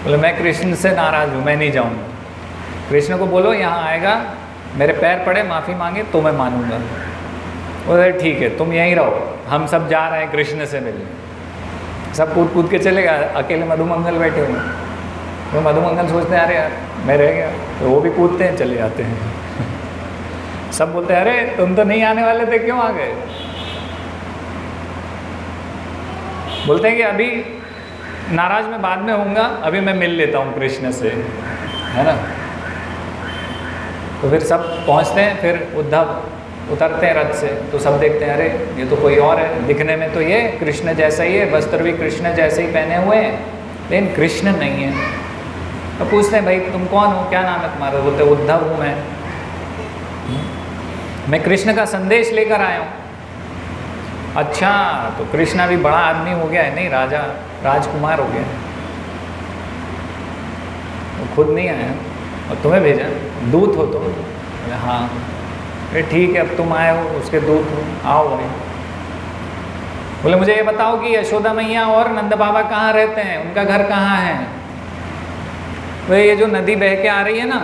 बोले मैं कृष्ण से नाराज़ हूँ, मैं नहीं जाऊँगा। कृष्ण को बोलो यहाँ आएगा, मेरे पैर पड़े, माफ़ी मांगे तो मैं मानूंगा। बोले ठीक है तुम यहीं रहो, हम सब जा रहे हैं कृष्ण से मिलने। सब कूद कूद के चले गए, अकेले मधुमंगल बैठे हुए। तो मधुमंगल सोचते हैं अरे यार मैं रह गया, तो वो भी कूदते हैं चले जाते हैं। सब बोलते हैं अरे तुम तो नहीं आने वाले थे, क्यों आ गए। बोलते हैं कि अभी नाराज मैं बाद में होऊंगा, अभी मैं मिल लेता हूँ कृष्ण से, है ना। तो फिर सब पहुँचते हैं, फिर उद्धव उतरते हैं रथ से, तो सब देखते हैं अरे ये तो कोई और है, दिखने में तो ये कृष्ण जैसा ही है, वस्त्र भी कृष्ण जैसे ही पहने हुए हैं, लेकिन कृष्ण नहीं है। तो पूछते हैं भाई तुम कौन हो, क्या नाम है तुम्हारा। बोलते उद्धव हूँ मैं कृष्ण का संदेश लेकर आया हूँ। अच्छा तो कृष्णा भी बड़ा आदमी हो गया है, नहीं राजा राजकुमार हो गया, वो खुद नहीं आया और तुम्हें भेजा, दूत हो तुम। हाँ अरे ठीक है अब तुम आए हो, उसके दूत हो, आओ भाई। बोले मुझे ये बताओ कि यशोदा मैया और नंद बाबा कहाँ रहते हैं, उनका घर कहाँ है। तो ये जो नदी बह के आ रही है ना,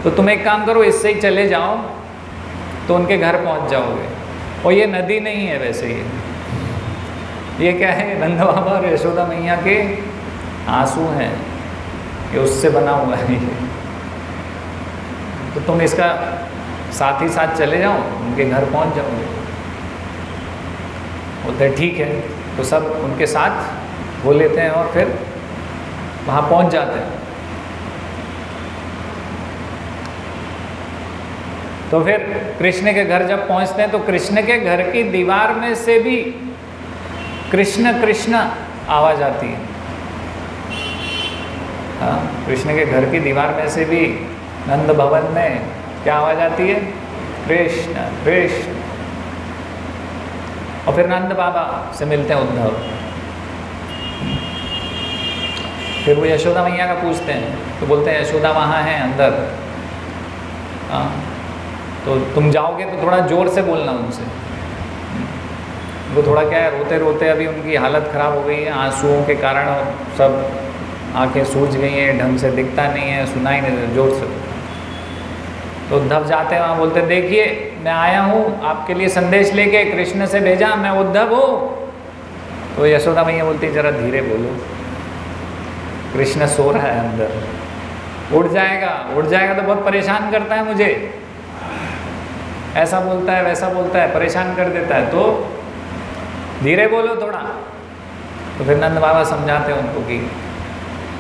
तो तुम एक काम करो इससे ही चले जाओ तो उनके घर पहुँच जाओगे। और ये नदी नहीं है वैसे, ये क्या है, नंद बाबा और यशोदा मैया के आंसू हैं, ये उससे बना हुआ है ये। तो तुम इसका साथ ही साथ चले जाओ, उनके घर पहुंच जाओगे। बोलते ठीक है, तो सब उनके साथ हो लेते हैं और फिर वहाँ पहुंच जाते हैं। तो फिर कृष्ण के घर जब पहुंचते हैं तो कृष्ण के घर की दीवार में से भी कृष्ण कृष्ण आवाज़ आती है। हाँ, कृष्ण के घर की दीवार में से भी नंद भवन में क्या आवाज़ आती है, कृष्ण कृष्ण। और फिर नंद बाबा से मिलते हैं उद्धव। फिर वो यशोदा मैया का पूछते हैं, तो बोलते हैं यशोदा वहाँ हैं अंदर। हाँ, तो तुम जाओगे तो थोड़ा ज़ोर से बोलना उनसे। वो थोड़ा क्या है, रोते रोते अभी उनकी हालत ख़राब हो गई है आंसुओं के कारण, और सब आंखें सूज गई हैं, ढंग से दिखता नहीं है, सुनाई नहीं, जोर से। तो उद्धव जाते हैं वहाँ, बोलते देखिए मैं आया हूँ आपके लिए संदेश लेके, कृष्ण से भेजा, मैं उद्धव हूँ। तो यशोदा मैया बोलती जरा धीरे बोलो, कृष्ण सो रहा है अंदर, उठ जाएगा तो बहुत परेशान करता है मुझे, ऐसा बोलता है वैसा बोलता है, परेशान कर देता है, तो धीरे बोलो थोड़ा। तो फिर नंद बाबा समझाते हैं उनको कि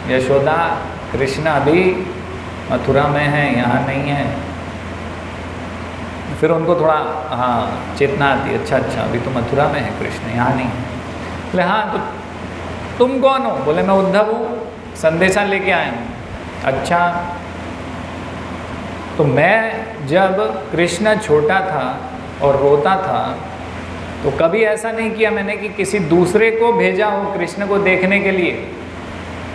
यशोदा कृष्ण अभी मथुरा में है, यहाँ नहीं है। फिर उनको थोड़ा हाँ चेतना आती है, अच्छा अभी तो मथुरा में है कृष्ण, यहाँ नहीं है। बोले हाँ तो तुम कौन हो? बोले मैं उद्धव हूँ, संदेशा लेके आया हूँ। अच्छा, तो मैं जब कृष्ण छोटा था और रोता था तो कभी ऐसा नहीं किया मैंने कि किसी दूसरे को भेजा हो कृष्ण को देखने के लिए,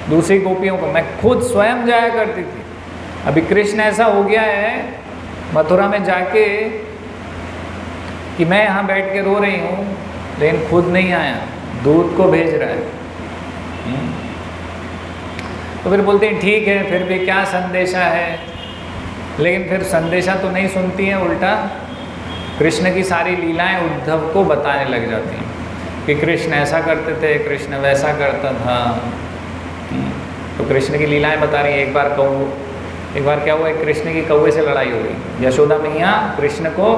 दूसरी गोपियों को, मैं खुद स्वयं जाया करती थी। अभी कृष्ण ऐसा हो गया है मथुरा में जाके कि मैं यहाँ बैठ के रो रही हूँ लेकिन खुद नहीं आया, दूत को भेज रहा है। तो फिर बोलते हैं ठीक है, फिर भी क्या संदेशा है, लेकिन फिर संदेशा तो नहीं सुनती हैं, उल्टा कृष्ण की सारी लीलाएं उद्धव को बताने लग जाती हैं कि कृष्ण ऐसा करते थे, कृष्ण वैसा करता था। तो कृष्ण की लीलाएं बता रही हैं। एक बार क्या हुआ, कृष्ण की कौवे से लड़ाई हो गई। यशोदा मैया कृष्ण को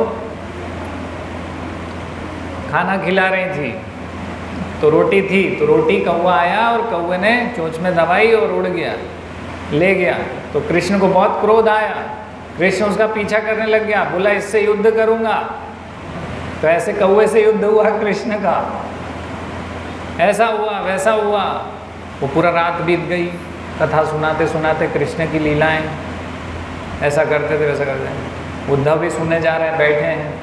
खाना खिला रही थी, तो रोटी थी, तो रोटी कौवा आया और कौवे ने चोंच में दबाई और उड़ गया, ले गया। तो कृष्ण को बहुत क्रोध आया, कृष्ण उसका पीछा करने लग गया, बोला इससे युद्ध करूंगा। तो ऐसे कौवे से युद्ध हुआ कृष्ण का, ऐसा हुआ वैसा हुआ। वो पूरा रात बीत गई कथा सुनाते सुनाते, कृष्ण की लीलाएं, ऐसा करते थे वैसा करते हैं। उद्धव भी सुनने जा रहे हैं, बैठे हैं,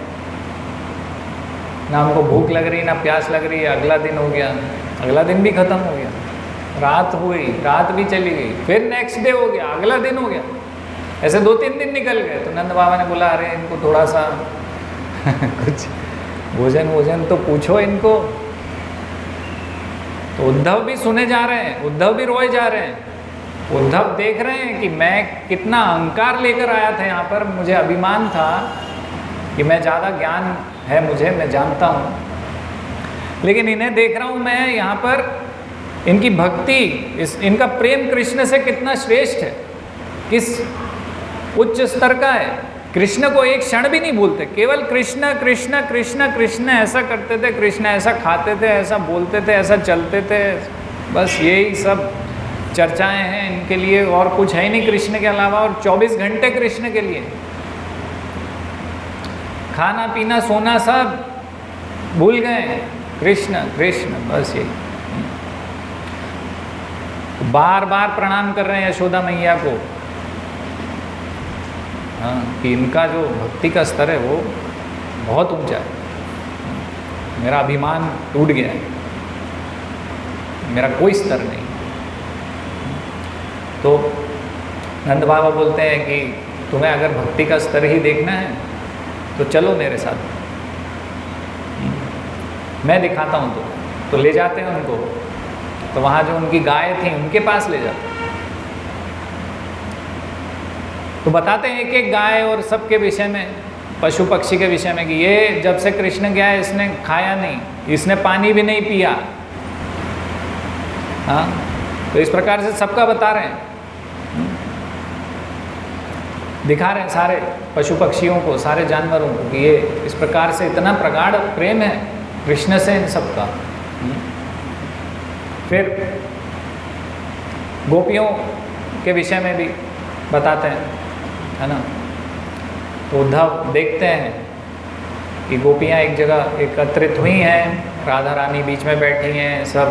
ना हमको भूख लग रही ना प्यास लग रही है। अगला दिन हो गया, अगला दिन भी खत्म हो गया, रात हुई, रात भी चली गई, फिर नेक्स्ट डे हो गया, अगला दिन हो गया, ऐसे 2-3 दिन निकल गए। तो नंद बाबा ने बोला अरे इनको थोड़ा सा कुछ भोजन तो पूछो इनको। तो उद्धव भी सुने जा रहे हैं, उद्धव भी रोए जा रहे हैं। उद्धव देख रहे हैं कि मैं कितना अहंकार लेकर आया था यहाँ पर, मुझे अभिमान था कि मैं ज़्यादा ज्ञान है मुझे, मैं जानता हूँ, लेकिन इन्हें देख रहा हूँ मैं यहाँ पर, इनकी भक्ति, इनका प्रेम कृष्ण से कितना श्रेष्ठ है, किस उच्च स्तर का है। कृष्ण को एक क्षण भी नहीं भूलते, केवल कृष्ण कृष्ण कृष्ण कृष्ण ऐसा करते थे, कृष्ण ऐसा खाते थे, ऐसा बोलते थे, ऐसा चलते थे, बस यही सब चर्चाएं हैं इनके लिए, और कुछ है ही नहीं कृष्ण के अलावा। और 24 घंटे कृष्ण के लिए, खाना पीना सोना सब भूल गए, कृष्ण कृष्ण बस यही। बार बार प्रणाम कर रहे हैं यशोदा मैया को, हाँ, कि इनका जो भक्ति का स्तर है वो बहुत ऊंचा है, मेरा अभिमान टूट गया है, मेरा कोई स्तर नहीं। तो नंद बाबा बोलते हैं कि तुम्हें अगर भक्ति का स्तर ही देखना है तो चलो मेरे साथ, मैं दिखाता हूँ तुम्हें। तो ले जाते हैं उनको, तो वहाँ जो उनकी गाय थी उनके पास ले जाते हैं। तो बताते हैं एक एक गाय और सबके विषय में, पशु पक्षी के विषय में, कि ये जब से कृष्ण गया है इसने खाया नहीं, इसने पानी भी नहीं पिया। हाँ, तो इस प्रकार से सबका बता रहे हैं, दिखा रहे हैं सारे पशु पक्षियों को, सारे जानवरों को, कि ये इस प्रकार से इतना प्रगाढ़ प्रेम है कृष्ण से इन सबका। फिर गोपियों के विषय में भी बताते हैं, है ना। तो उद्धव देखते हैं कि गोपियाँ एक जगह एकत्रित हुई हैं, राधा रानी बीच में बैठी हैं, सब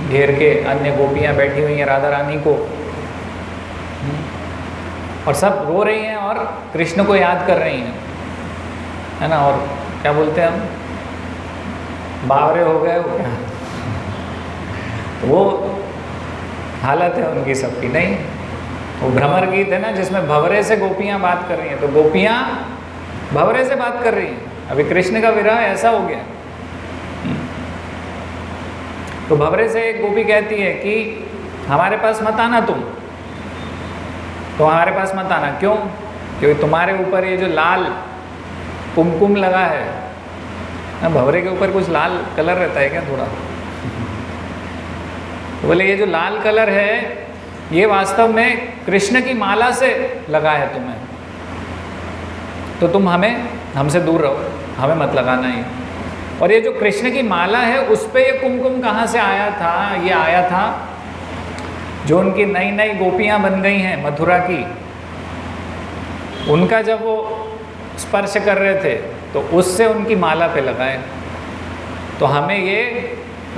घेर के अन्य गोपियाँ बैठी हुई हैं राधा रानी को, और सब रो रही हैं और कृष्ण को याद कर रही हैं, है ना। और क्या बोलते हैं हम, बावरे हो गए वो क्या, वो हालत है उनकी सबकी। नहीं, वो भ्रमर गीत है ना जिसमें भंवरे से गोपियाँ बात कर रही हैं, तो गोपियाँ भंवरे से बात कर रही हैं। अभी कृष्ण का विरह ऐसा हो गया। तो भंवरे से एक गोपी कहती है कि हमारे पास मत आना तुम, तो हमारे पास मत आना, क्यों? क्योंकि तुम्हारे ऊपर ये जो लाल कुमकुम लगा है ना, भंवरे के ऊपर कुछ लाल कलर रहता है क्या थोड़ा? तो बोले ये जो लाल कलर है ये वास्तव में कृष्ण की माला से लगा है तुम्हें, तो तुम हमसे दूर रहो, हमें मत लगाना ही। और ये जो कृष्ण की माला है उस पे ये कुमकुम कहाँ से आया था? ये आया था जो उनकी नई नई गोपियाँ बन गई हैं मथुरा की, उनका जब वो स्पर्श कर रहे थे तो उससे उनकी माला पे लगाए। तो हमें ये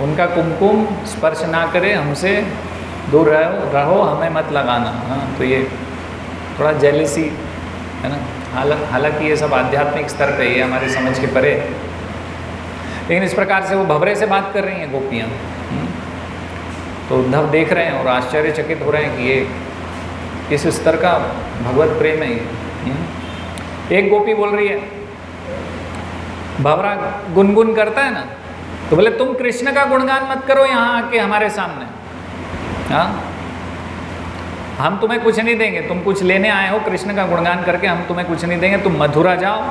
उनका कुमकुम स्पर्श ना करे, हमसे दूर रहो, हमें मत लगाना। हाँ, तो ये थोड़ा जेलिसी है ना। हालांकि ये सब आध्यात्मिक स्तर पे, ये हमारी समझ के परे, लेकिन इस प्रकार से वो भंवरे से बात कर रही हैं गोपियाँ। तो उद्धव देख रहे हैं और आश्चर्यचकित हो रहे हैं कि ये किस स्तर का भगवत प्रेम है ये। एक गोपी बोल रही है, भंवरा गुनगुन करता है ना, तो बोले तुम कृष्ण का गुणगान मत करो यहाँ आके हमारे सामने। हाँ, हम तुम्हें कुछ नहीं देंगे, तुम कुछ लेने आए हो कृष्ण का गुणगान करके, हम तुम्हें कुछ नहीं देंगे। तुम मथुरा जाओ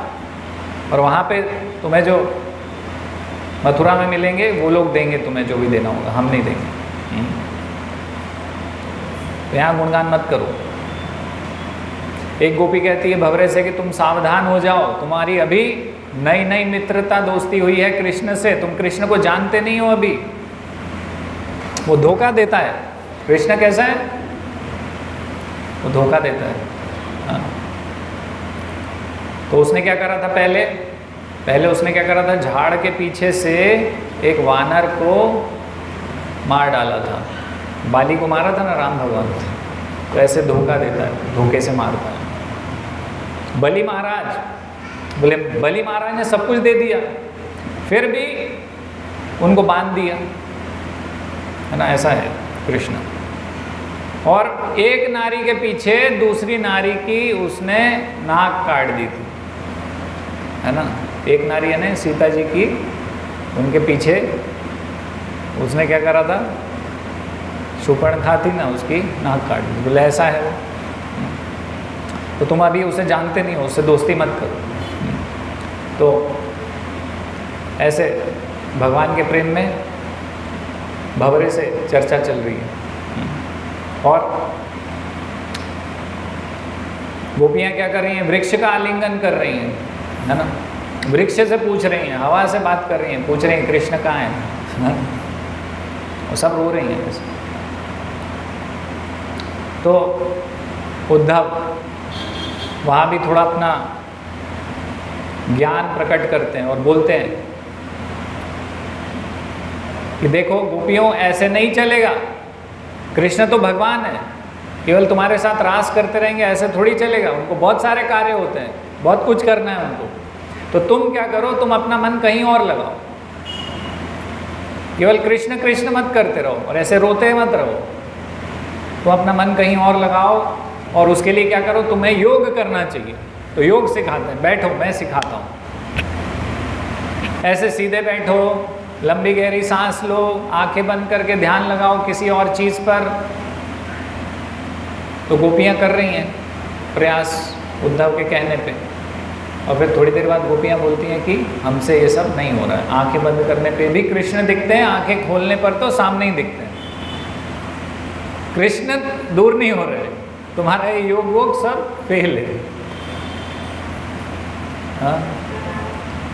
और वहाँ पे तुम्हें जो मथुरा में मिलेंगे वो लोग देंगे तुम्हें जो भी देना होगा, हम नहीं देंगे। तो यहाँ गुणगान मत करो। एक गोपी कहती है भंवरे से कि तुम सावधान हो जाओ, तुम्हारी अभी नई नई मित्रता दोस्ती हुई है कृष्ण से, तुम कृष्ण को जानते नहीं हो अभी। वो धोखा देता है। कृष्ण कैसा है? वो धोखा देता है। हाँ। तो उसने क्या करा था पहले उसने क्या करा था, झाड़ के पीछे से एक वानर को मार डाला था। बाली को मारा था ना राम भगवान। तो ऐसे धोखा देता है, धोखे से मारता है। बलि महाराज, बोले बलि महाराज ने सब कुछ दे दिया, फिर भी उनको बांध दिया, है ना। ऐसा है कृष्ण। और एक नारी के पीछे दूसरी नारी की उसने नाक काट दी थी, है ना। एक नारी है ना सीता जी की, उनके पीछे उसने क्या करा था, शूर्पणखा थी ना, उसकी नाक काट दी। बोले ऐसा है वो। तो तुम अभी उसे जानते नहीं हो, उससे दोस्ती मत करो। तो ऐसे भगवान के प्रेम में भंवरे से चर्चा चल रही है। और गोपियाँ क्या कर रही हैं, वृक्ष का आलिंगन कर रही हैं, है ना। वृक्ष से पूछ रही हैं, हवा से बात कर रही हैं, पूछ रही हैं कृष्ण कहाँ है, और सब रो रही हैं ऐसे। तो उद्धव वहाँ भी थोड़ा अपना ज्ञान प्रकट करते हैं और बोलते हैं कि देखो गोपियों, ऐसे नहीं चलेगा। कृष्ण तो भगवान है, केवल तुम्हारे साथ रास करते रहेंगे ऐसे थोड़ी चलेगा। उनको बहुत सारे कार्य होते हैं, बहुत कुछ करना है उनको। तो तुम क्या करो, तुम अपना मन कहीं और लगाओ, केवल कृष्ण कृष्ण मत करते रहो और ऐसे रोते मत रहो। तो अपना मन कहीं और लगाओ, और उसके लिए क्या करो, तुम्हें योग करना चाहिए। तो योग सिखाते हैं, बैठो मैं सिखाता हूँ। ऐसे सीधे बैठो, लंबी गहरी सांस लो, आंखें बंद करके ध्यान लगाओ किसी और चीज़ पर। तो गोपियाँ कर रही हैं प्रयास उद्धव के कहने पे। और फिर थोड़ी देर बाद गोपियाँ बोलती हैं कि हमसे ये सब नहीं हो रहा है। आंखें बंद करने पे भी कृष्ण दिखते हैं, आंखें खोलने पर तो सामने ही दिखते हैं। कृष्ण दूर नहीं हो रहे, तुम्हारा ये योग वोग सब फेल है। हाँ,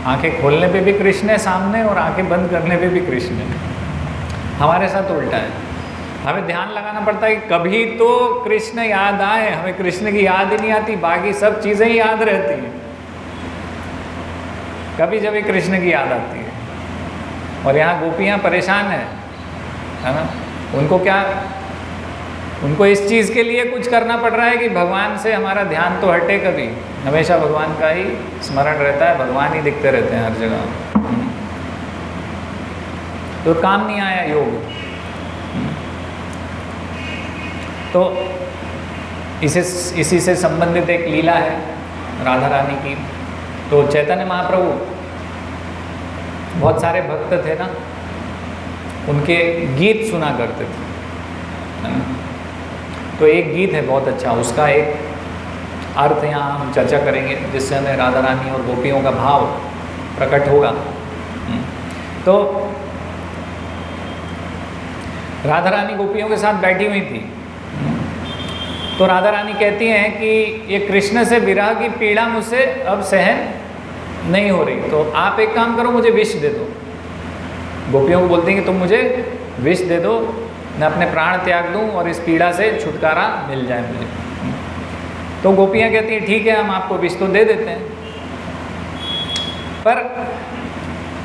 आंखें खोलने पे भी कृष्ण है सामने और आंखें बंद करने पे भी कृष्ण है। हमारे साथ उल्टा है। हमें ध्यान लगाना पड़ता है कि कभी तो कृष्ण याद आए, हमें कृष्ण की याद ही नहीं आती, बाकी सब चीज़ें ही याद रहती हैं। कभी जब कृष्ण की याद आती है। और यहाँ गोपियाँ परेशान है ना। उनको क्या, उनको इस चीज़ के लिए कुछ करना पड़ रहा है कि भगवान से हमारा ध्यान तो हटे, कभी हमेशा भगवान का ही स्मरण रहता है, भगवान ही दिखते रहते हैं हर जगह। तो काम नहीं आया योग। तो इसी से संबंधित एक लीला है राधा रानी की। तो चैतन्य महाप्रभु, बहुत सारे भक्त थे ना, उनके गीत सुना करते थे, है ना। तो एक गीत है बहुत अच्छा, उसका एक अर्थ यहाँ हम चर्चा करेंगे, जिससे हमें राधा रानी और गोपियों का भाव प्रकट होगा। तो राधा रानी गोपियों के साथ बैठी हुई थी। तो राधा रानी कहती हैं कि ये कृष्ण से विरह की पीड़ा मुझसे अब सहन नहीं हो रही, तो आप एक काम करो, मुझे विष दे दो। गोपियों को बोलती हैं कि तुम मुझे विष दे दो, मैं अपने प्राण त्याग दूं और इस पीड़ा से छुटकारा मिल जाए मुझे। तो गोपियाँ कहती हैं ठीक है, हम आपको विष तो दे देते हैं, पर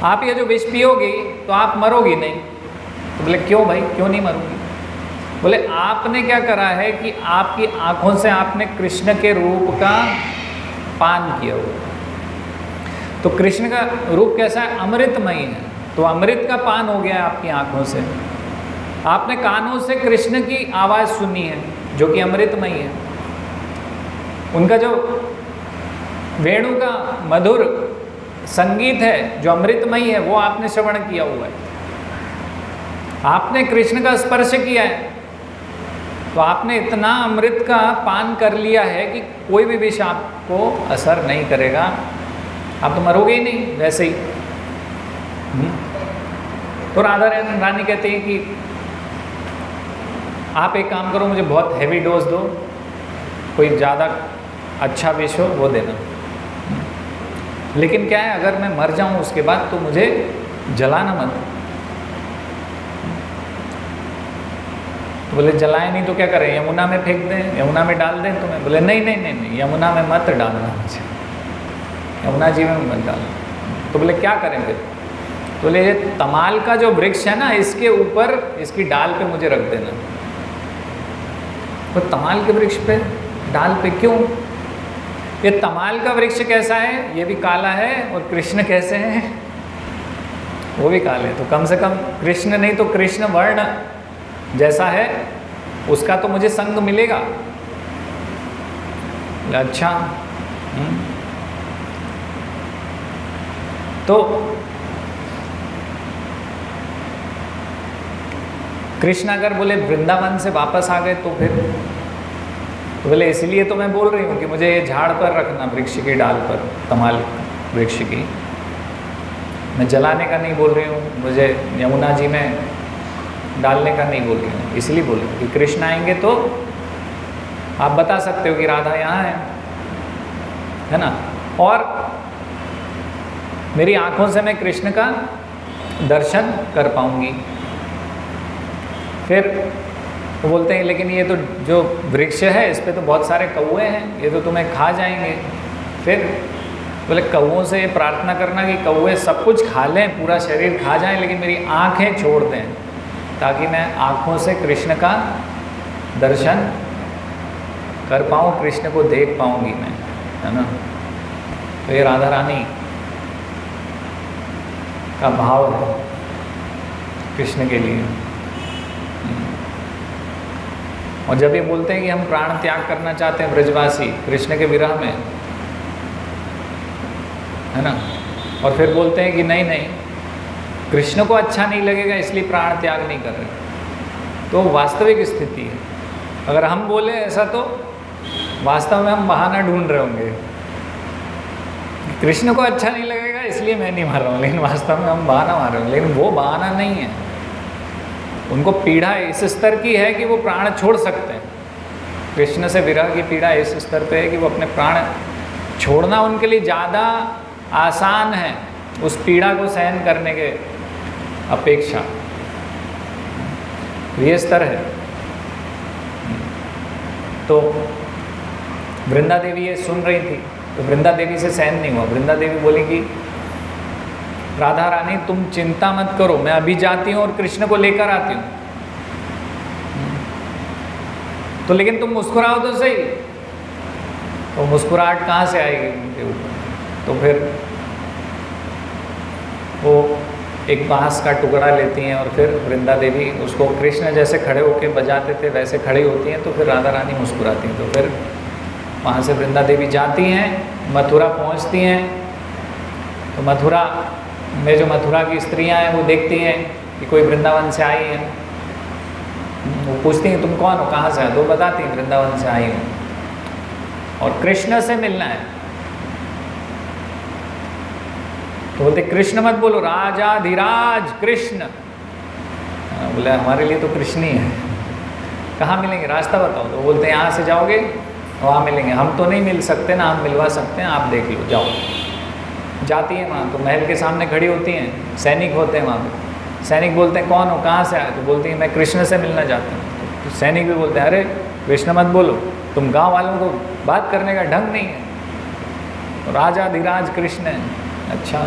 आप ये जो विष पियोगी तो आप मरोगी नहीं। तो बोले क्यों भाई, क्यों नहीं मरोगी? बोले आपने क्या करा है कि आपकी आंखों से आपने कृष्ण के रूप का पान किया हुआ। तो कृष्ण का रूप कैसा है? अमृतमयी है। तो अमृत का पान हो गया है आपकी आंखों से। आपने कानों से कृष्ण की आवाज़ सुनी है जो कि अमृतमयी है। उनका जो वेणु का मधुर संगीत है जो अमृतमयी है वो आपने श्रवण किया हुआ है। आपने कृष्ण का स्पर्श किया है, तो आपने इतना अमृत का पान कर लिया है कि कोई भी विष आपको असर नहीं करेगा, आप तो मरोगे ही नहीं वैसे ही। तो राधा रानी कहते हैं कि आप एक काम करो, मुझे बहुत हैवी डोज दो, कोई ज़्यादा अच्छा विष हो वो देना, लेकिन क्या है अगर मैं मर जाऊं उसके बाद तो मुझे जलाना मत। बोले जलाए नहीं तो क्या करें, यमुना में फेंक दें, यमुना में डाल दें तुम्हें? बोले नहीं नहीं नहीं नहीं, यमुना में मत डालना मुझे, यमुना जी में मत डालना। तो बोले क्या करें फिर? तो बोले ये तमाल का जो वृक्ष है ना, इसके ऊपर इसकी डाल पे मुझे रख देना। तो तमाल के वृक्ष पे, डाल पे क्यों? ये तमाल का वृक्ष कैसा है? ये भी काला है, और कृष्ण कैसे हैं? वो भी काले। तो कम से कम कृष्ण नहीं तो कृष्ण वर्ण जैसा है उसका तो मुझे संग मिलेगा। अच्छा, तो कृष्ण अगर बोले वृंदावन से वापस आ गए तो फिर? तो बोले इसलिए तो मैं बोल रही हूँ कि मुझे ये झाड़ पर रखना, वृक्ष की डाल पर, तमाल वृक्ष की। मैं जलाने का नहीं बोल रही हूँ, मुझे यमुना जी में डालने का नहीं बोल रही हूँ। इसलिए बोल रही हूँ कि कृष्ण आएंगे तो आप बता सकते हो कि राधा यहाँ है ना, और मेरी आँखों से मैं कृष्ण का दर्शन कर पाऊँगी। फिर वो बोलते हैं लेकिन ये तो जो वृक्ष है इस पे तो बहुत सारे कौवे हैं, ये तो तुम्हें खा जाएंगे। फिर बोले कौवों से ये प्रार्थना करना कि कौवे सब कुछ खा लें, पूरा शरीर खा जाएं, लेकिन मेरी आँखें छोड़ दें ताकि मैं आँखों से कृष्ण का दर्शन कर पाऊँ, कृष्ण को देख पाऊँगी मैं, है ना। तो ये राधा रानी का भाव है कृष्ण के लिए। और जब ये बोलते हैं कि हम प्राण त्याग करना चाहते हैं ब्रजवासी कृष्ण के विरह में, है ना, और फिर बोलते हैं कि नहीं नहीं कृष्ण को अच्छा नहीं लगेगा इसलिए प्राण त्याग नहीं कर रहे, तो वास्तविक स्थिति है। अगर हम बोले ऐसा तो वास्तव में हम बहाना ढूंढ रहे होंगे, कृष्ण को अच्छा नहीं लगेगा इसलिए मैं नहीं मार रहा हूँ, लेकिन वास्तव में हम बहाना मार रहे होंगे। लेकिन वो बहाना नहीं है, उनको पीड़ा इस स्तर की है कि वो प्राण छोड़ सकते हैं। कृष्ण से विरह की पीड़ा इस स्तर पे है कि वो अपने प्राण छोड़ना उनके लिए ज़्यादा आसान है उस पीड़ा को सहन करने के अपेक्षा। ये स्तर है। तो वृंदा देवी ये सुन रही थी, तो वृंदा देवी से सहन नहीं हुआ। वृंदा देवी बोली कि राधा रानी तुम चिंता मत करो, मैं अभी जाती हूँ और कृष्ण को लेकर आती हूँ। तो लेकिन तुम मुस्कुराओ तो सही। तो मुस्कुराहट कहाँ से आएगी उनके ऊपर? तो फिर वो एक बांस का टुकड़ा लेती हैं और फिर वृंदा देवी उसको कृष्ण जैसे खड़े होकर बजाते थे वैसे खड़ी होती हैं, तो फिर राधा रानी मुस्कुराती हैं। तो फिर वहाँ से वृंदा देवी जाती हैं, मथुरा पहुँचती हैं। तो मथुरा में जो मथुरा की स्त्रियां हैं वो देखती हैं कि कोई वृंदावन से आई है। वो पूछती हैं तुम कौन हो, कहाँ से हो? तो बताती हैं वृंदावन से आई हूँ और कृष्ण से मिलना है। तो बोलते कृष्ण मत बोलो, राजाधिराज कृष्ण। बोले हमारे लिए तो कृष्ण ही है, कहाँ मिलेंगे, रास्ता बताओ। तो बोलते हैं यहाँ से जाओगे वहाँ मिलेंगे। हम तो नहीं मिल सकते ना, हम मिलवा सकते हैं, आप देख लो, जाओ। जाती हैं वहाँ, तो महल के सामने खड़ी होती हैं, सैनिक होते हैं वहाँ पे। सैनिक बोलते हैं कौन हो, कहाँ से आए? तो बोलती है मैं कृष्ण से मिलना चाहता हूँ। तो सैनिक भी बोलते हैं अरे कृष्ण मत बोलो, तुम गांव वालों को बात करने का ढंग नहीं है, राजाधिराज कृष्ण है। अच्छा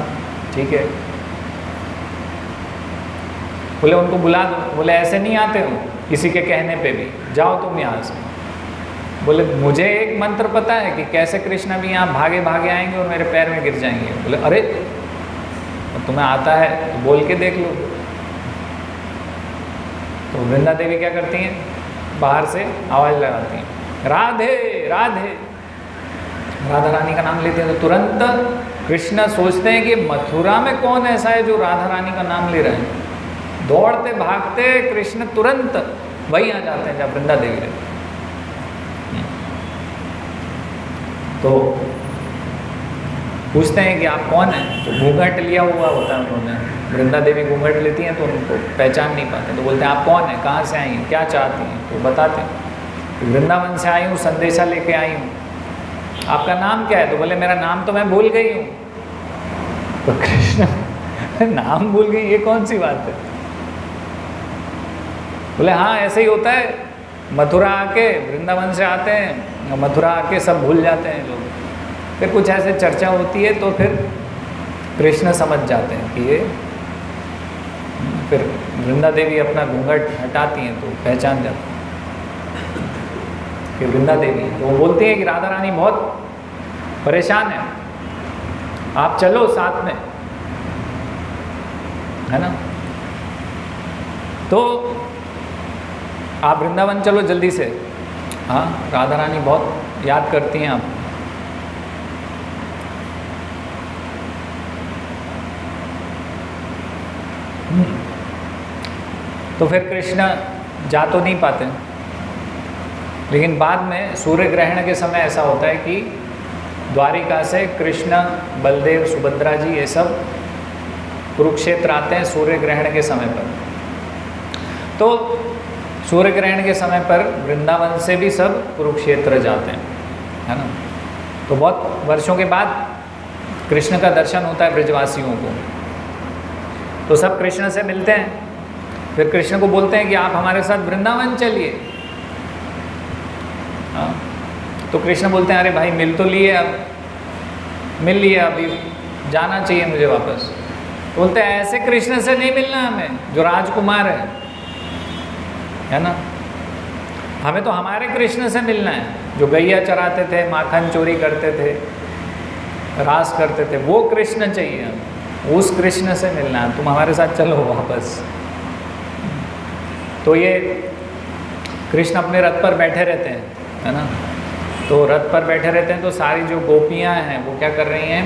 ठीक है, बोले उनको बुला दो। बोले ऐसे नहीं आते हो किसी के कहने पे भी, जाओ तुम यहाँ से। बोले मुझे एक मंत्र पता है कि कैसे कृष्ण भी यहाँ भागे भागे आएंगे और मेरे पैर में गिर जाएंगे। बोले अरे तुम्हें आता है तो बोल के देख लो। तो वृंदा देवी क्या करती हैं, बाहर से आवाज़ लगाती हैं, राधे राधे, राधा रानी का नाम लेते हैं। तो तुरंत कृष्ण सोचते हैं कि मथुरा में कौन ऐसा है जो राधा रानी का नाम ले रहे हैं। दौड़ते भागते कृष्ण तुरंत वहीं आ जाते हैं जहाँ वृंदा देवी रहती। तो पूछते हैं कि आप कौन हैं? तो घूंघट लिया हुआ होता है उन्होंने, वृंदा देवी घूंघट लेती हैं तो उनको पहचान नहीं पाते। तो बोलते हैं आप कौन हैं, कहाँ से आई हैं, क्या चाहती हैं? तो बताते हैं वृंदावन से आई हूँ, संदेशा लेके आई हूँ। आपका नाम क्या है? तो बोले मेरा नाम तो मैं भूल गई हूँ। तो कृष्ण नाम भूल गई, ये कौन सी बात है? बोले हाँ ऐसे ही होता है, मथुरा आके वृंदावन से आते हैं, मथुरा आके सब भूल जाते हैं लोग। फिर कुछ ऐसे चर्चा होती है तो फिर कृष्ण समझ जाते हैं कि ये, फिर वृंदा देवी अपना घूंघट हटाती हैं तो पहचान जाते हैं कि वृंदा देवी। तो वो बोलती है कि राधा रानी बहुत परेशान है, आप चलो साथ में, है ना। तो आप वृंदावन चलो जल्दी से। हाँ राधा रानी बहुत याद करती हैं आप। तो फिर कृष्ण जा तो नहीं पाते, लेकिन बाद में सूर्य ग्रहण के समय ऐसा होता है कि द्वारिका से कृष्ण, बलदेव, सुभद्रा जी ये सब कुरुक्षेत्र आते हैं सूर्य ग्रहण के समय पर। तो सूर्य ग्रहण के समय पर वृंदावन से भी सब कुरुक्षेत्र जाते हैं, है ना। तो बहुत वर्षों के बाद कृष्ण का दर्शन होता है ब्रजवासियों को। तो सब कृष्ण से मिलते हैं, फिर कृष्ण को बोलते हैं कि आप हमारे साथ वृंदावन चलिए। हाँ तो कृष्ण बोलते हैं अरे भाई मिल तो लिए, अब मिल लिए, अभी जाना चाहिए मुझे वापस। बोलते हैं ऐसे कृष्ण से नहीं मिलना हमें जो राजकुमार है ना, हमें तो हमारे कृष्ण से मिलना है जो गैया चराते थे, माखन चोरी करते थे, रास करते थे, वो कृष्ण चाहिए हमें, उस कृष्ण से मिलना है, तुम हमारे साथ चलो वापस। तो ये कृष्ण अपने रथ पर बैठे रहते हैं, है ना। तो रथ पर बैठे रहते हैं तो सारी जो गोपियाँ हैं वो क्या कर रही हैं,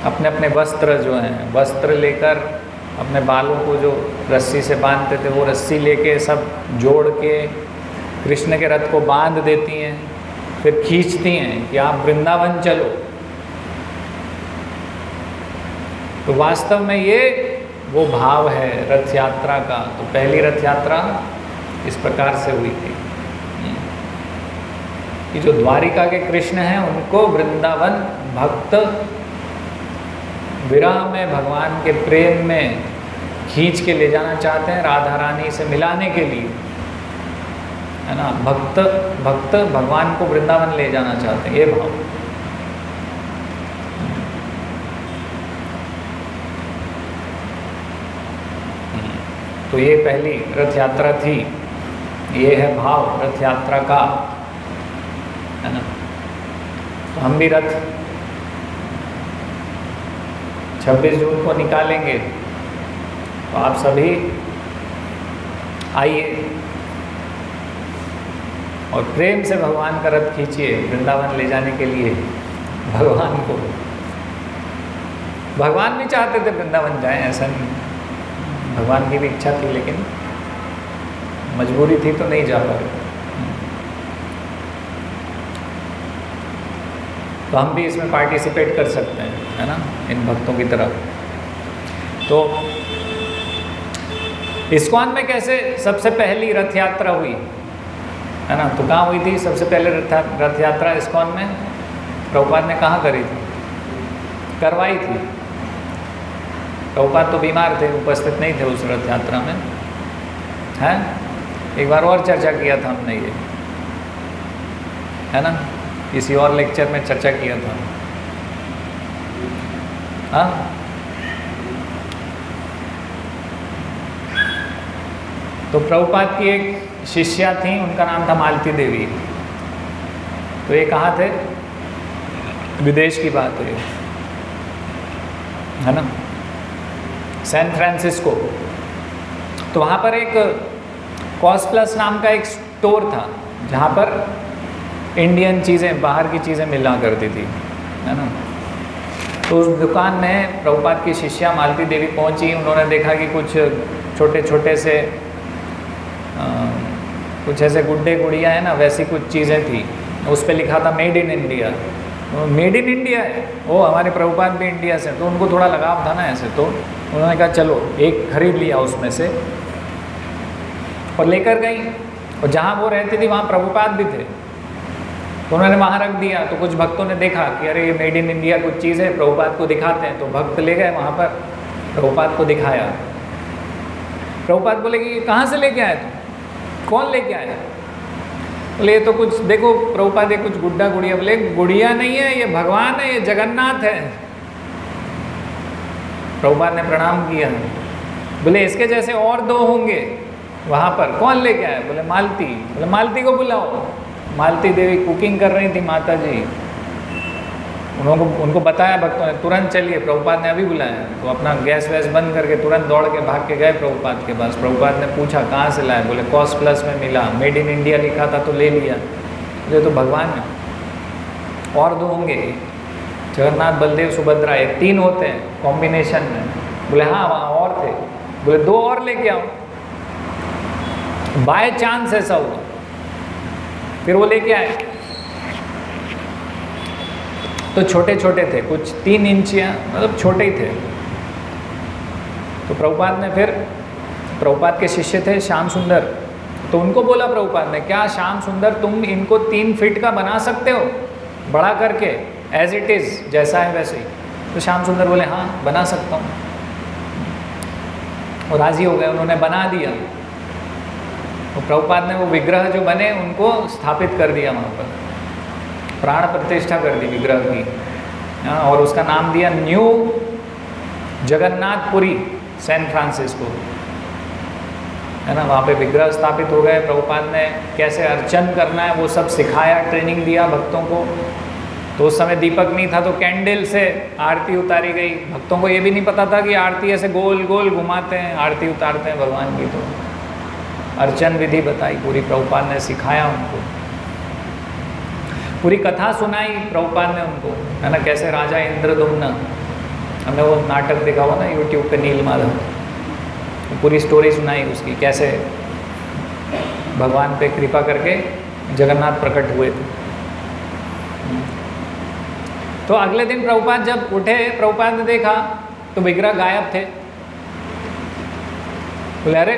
अपने अपने वस्त्र जो हैं, वस्त्र लेकर अपने बालों को जो रस्सी से बांधते थे वो रस्सी लेके सब जोड़ के कृष्ण के रथ को बांध देती हैं, फिर खींचती हैं कि आप वृंदावन चलो। तो वास्तव में ये वो भाव है रथ यात्रा का। तो पहली रथ यात्रा इस प्रकार से हुई थी कि जो द्वारिका के कृष्ण हैं उनको वृंदावन भक्त विरह में भगवान के प्रेम में खींच के ले जाना चाहते हैं राधा रानी से मिलाने के लिए, है ना। भक्त भगवान को वृंदावन ले जाना चाहते हैं, ये भाव। तो ये पहली रथ यात्रा थी, ये है भाव रथ यात्रा का, है ना। तो हम भी रथ 26 जून को निकालेंगे, तो आप सभी आइए और प्रेम से भगवान का रथ खींचिए वृंदावन ले जाने के लिए भगवान को। भगवान भी चाहते थे वृंदावन जाएं, ऐसा नहीं, भगवान की भी इच्छा थी लेकिन मजबूरी थी तो नहीं जा पाए। तो हम भी इसमें पार्टिसिपेट कर सकते हैं, है ना, इन भक्तों की तरफ। तो इस्कॉन में कैसे सबसे पहली रथ यात्रा हुई, है ना। तो कहाँ हुई थी सबसे पहले रथ यात्रा इस्कॉन में? प्रभुपाद ने कहाँ करी थी? करवाई थी, प्रभुपाद तो बीमार थे, उपस्थित नहीं थे उस रथ यात्रा में, है। एक बार और चर्चा किया था हमने ये, है ना, किसी और लेक्चर में चर्चा किया था। हाँ, तो प्रभुपाद की एक शिष्या थी, उनका नाम था मालती देवी। तो ये कहाँ थे, विदेश की बात है ना, सैन फ्रांसिस्को। तो वहाँ पर एक कॉस्ट प्लस नाम का एक स्टोर था, जहाँ पर इंडियन चीज़ें, बाहर की चीज़ें मिला करती थी, है ना। तो उस दुकान में प्रभुपाद की शिष्या मालती देवी पहुँची। उन्होंने देखा कि कुछ छोटे छोटे से कुछ ऐसे गुड्डे गुड़िया है ना, वैसी कुछ चीज़ें थी। उस पर लिखा था made in India. Made in India है, वो हमारे प्रभुपाद भी इंडिया से, तो उनको थोड़ा लगाव था ना ऐसे, तो उन्होंने कहा चलो एक खरीद लिया उसमें से और लेकर गई। और जहाँ वो रहती थी वहाँ प्रभुपाद भी थे, तो उन्होंने वहाँ रख दिया। तो कुछ भक्तों ने देखा कि अरे ये मेड इन इंडिया कुछ चीज़ है, प्रभुपाद को दिखाते हैं। तो भक्त ले गए वहाँ पर, प्रभुपाद को दिखाया। प्रभुपाद बोले कि कहाँ से लेके आए तुम, कौन लेके आया? बोले ये तो कुछ देखो प्रभुपाद, ये कुछ गुड्डा गुड़िया। बोले गुड़िया नहीं है, ये भगवान है, ये जगन्नाथ है। प्रभुपाद ने प्रणाम किया। बोले इसके जैसे और दो होंगे वहाँ पर, कौन लेके आया? बोले मालती। बोले मालती को बुलाओ। मालती देवी कुकिंग कर रही थी, माता जी। उनको बताया भक्तों ने, तुरंत चलिए, प्रभुपाद ने अभी बुलाया। तो अपना गैस वैस बंद करके तुरंत दौड़ के भाग के गए प्रभुपाद के पास। प्रभुपाद ने पूछा कहाँ से लाए? बोले कॉस्ट प्लस में मिला, मेड इन इंडिया लिखा था तो ले लिया। ये तो भगवान है, और दो होंगे, जगन्नाथ बलदेव सुभद्रा, ये 3 होते हैं कॉम्बिनेशन में। बोले हाँ वहाँ और थे। बोले 2 और लेके आओ। बाय चांस ऐसा हुआ, फिर वो लेके आए। तो छोटे छोटे थे, कुछ 3 इंचियाँ, मतलब छोटे ही थे। तो प्रभुपाद ने फिर, प्रभुपाद के शिष्य थे श्याम सुंदर, तो उनको बोला प्रभुपाद ने, क्या श्याम सुंदर तुम इनको 3 फीट का बना सकते हो बड़ा करके, एज इट इज़, जैसा है वैसे ही? तो श्याम सुंदर बोले हाँ बना सकता हूँ। और राजी हो गए, उन्होंने बना दिया। तो प्रभुपाद ने वो विग्रह जो बने उनको स्थापित कर दिया वहाँ पर, प्राण प्रतिष्ठा कर दी विग्रह की, और उसका नाम दिया न्यू जगन्नाथपुरी सैन फ्रांसिस्को, है ना। वहाँ पे विग्रह स्थापित हो गए। प्रभुपाद ने कैसे अर्चन करना है वो सब सिखाया, ट्रेनिंग दिया भक्तों को। तो उस समय दीपक नहीं था, तो कैंडल से आरती उतारी गई। भक्तों को ये भी नहीं पता था कि आरती ऐसे गोल गोल घुमाते हैं, आरती उतारते हैं भगवान की। तो अर्चन विधि बताई पूरी, प्रभुपाद ने सिखाया उनको, पूरी कथा सुनाई प्रभुपाद ने उनको, है ना। कैसे राजा इंद्रदुम्न, हमने वो नाटक देखा हुआ ना यूट्यूब पे, नील माधव, पूरी स्टोरी सुनाई उसकी, कैसे भगवान पे कृपा करके जगन्नाथ प्रकट हुए थे। तो अगले दिन प्रभुपाद जब उठे, प्रभुपाद ने देखा तो विग्रह गायब थे। बोले अरे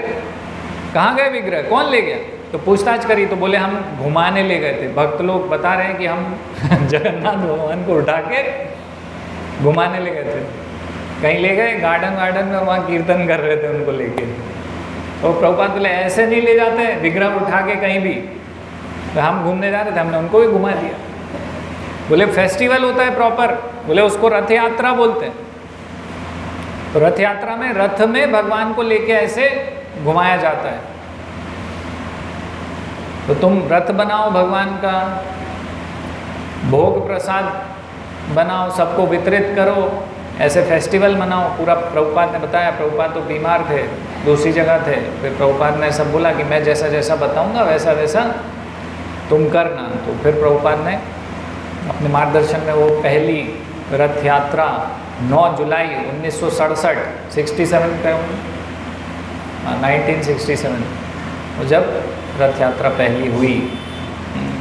कहाँ गए विग्रह, कौन ले गया? तो पूछताछ करी तो बोले हम घुमाने ले गए थे। भक्त लोग बता रहे हैं कि हम जगन्नाथ भगवान को उठा के घुमाने ले गए थे, कहीं ले गए गार्डन में, और वहाँ कीर्तन कर रहे थे उनको लेके। तो प्रभुपाद बोले ऐसे नहीं ले जाते हैं विग्रह उठा के कहीं भी। तो हम घूमने जा रहे थे, हमने उनको भी घुमा दिया। बोले फेस्टिवल होता है प्रॉपर, बोले उसको रथ यात्रा बोलते हैं। तो रथ यात्रा में रथ में भगवान को लेके ऐसे घुमाया जाता है। तो तुम रथ बनाओ भगवान का, भोग प्रसाद बनाओ, सबको वितरित करो, ऐसे फेस्टिवल मनाओ पूरा। प्रभुपाद ने बताया, प्रभुपाद तो बीमार थे, दूसरी जगह थे। फिर प्रभुपाद ने सब बोला कि मैं जैसा जैसा बताऊंगा वैसा वैसा तुम करना। तो फिर प्रभुपाद ने अपने मार्गदर्शन में वो पहली रथ यात्रा 9 जुलाई 1967 1967 जब रथ यात्रा पहली हुई।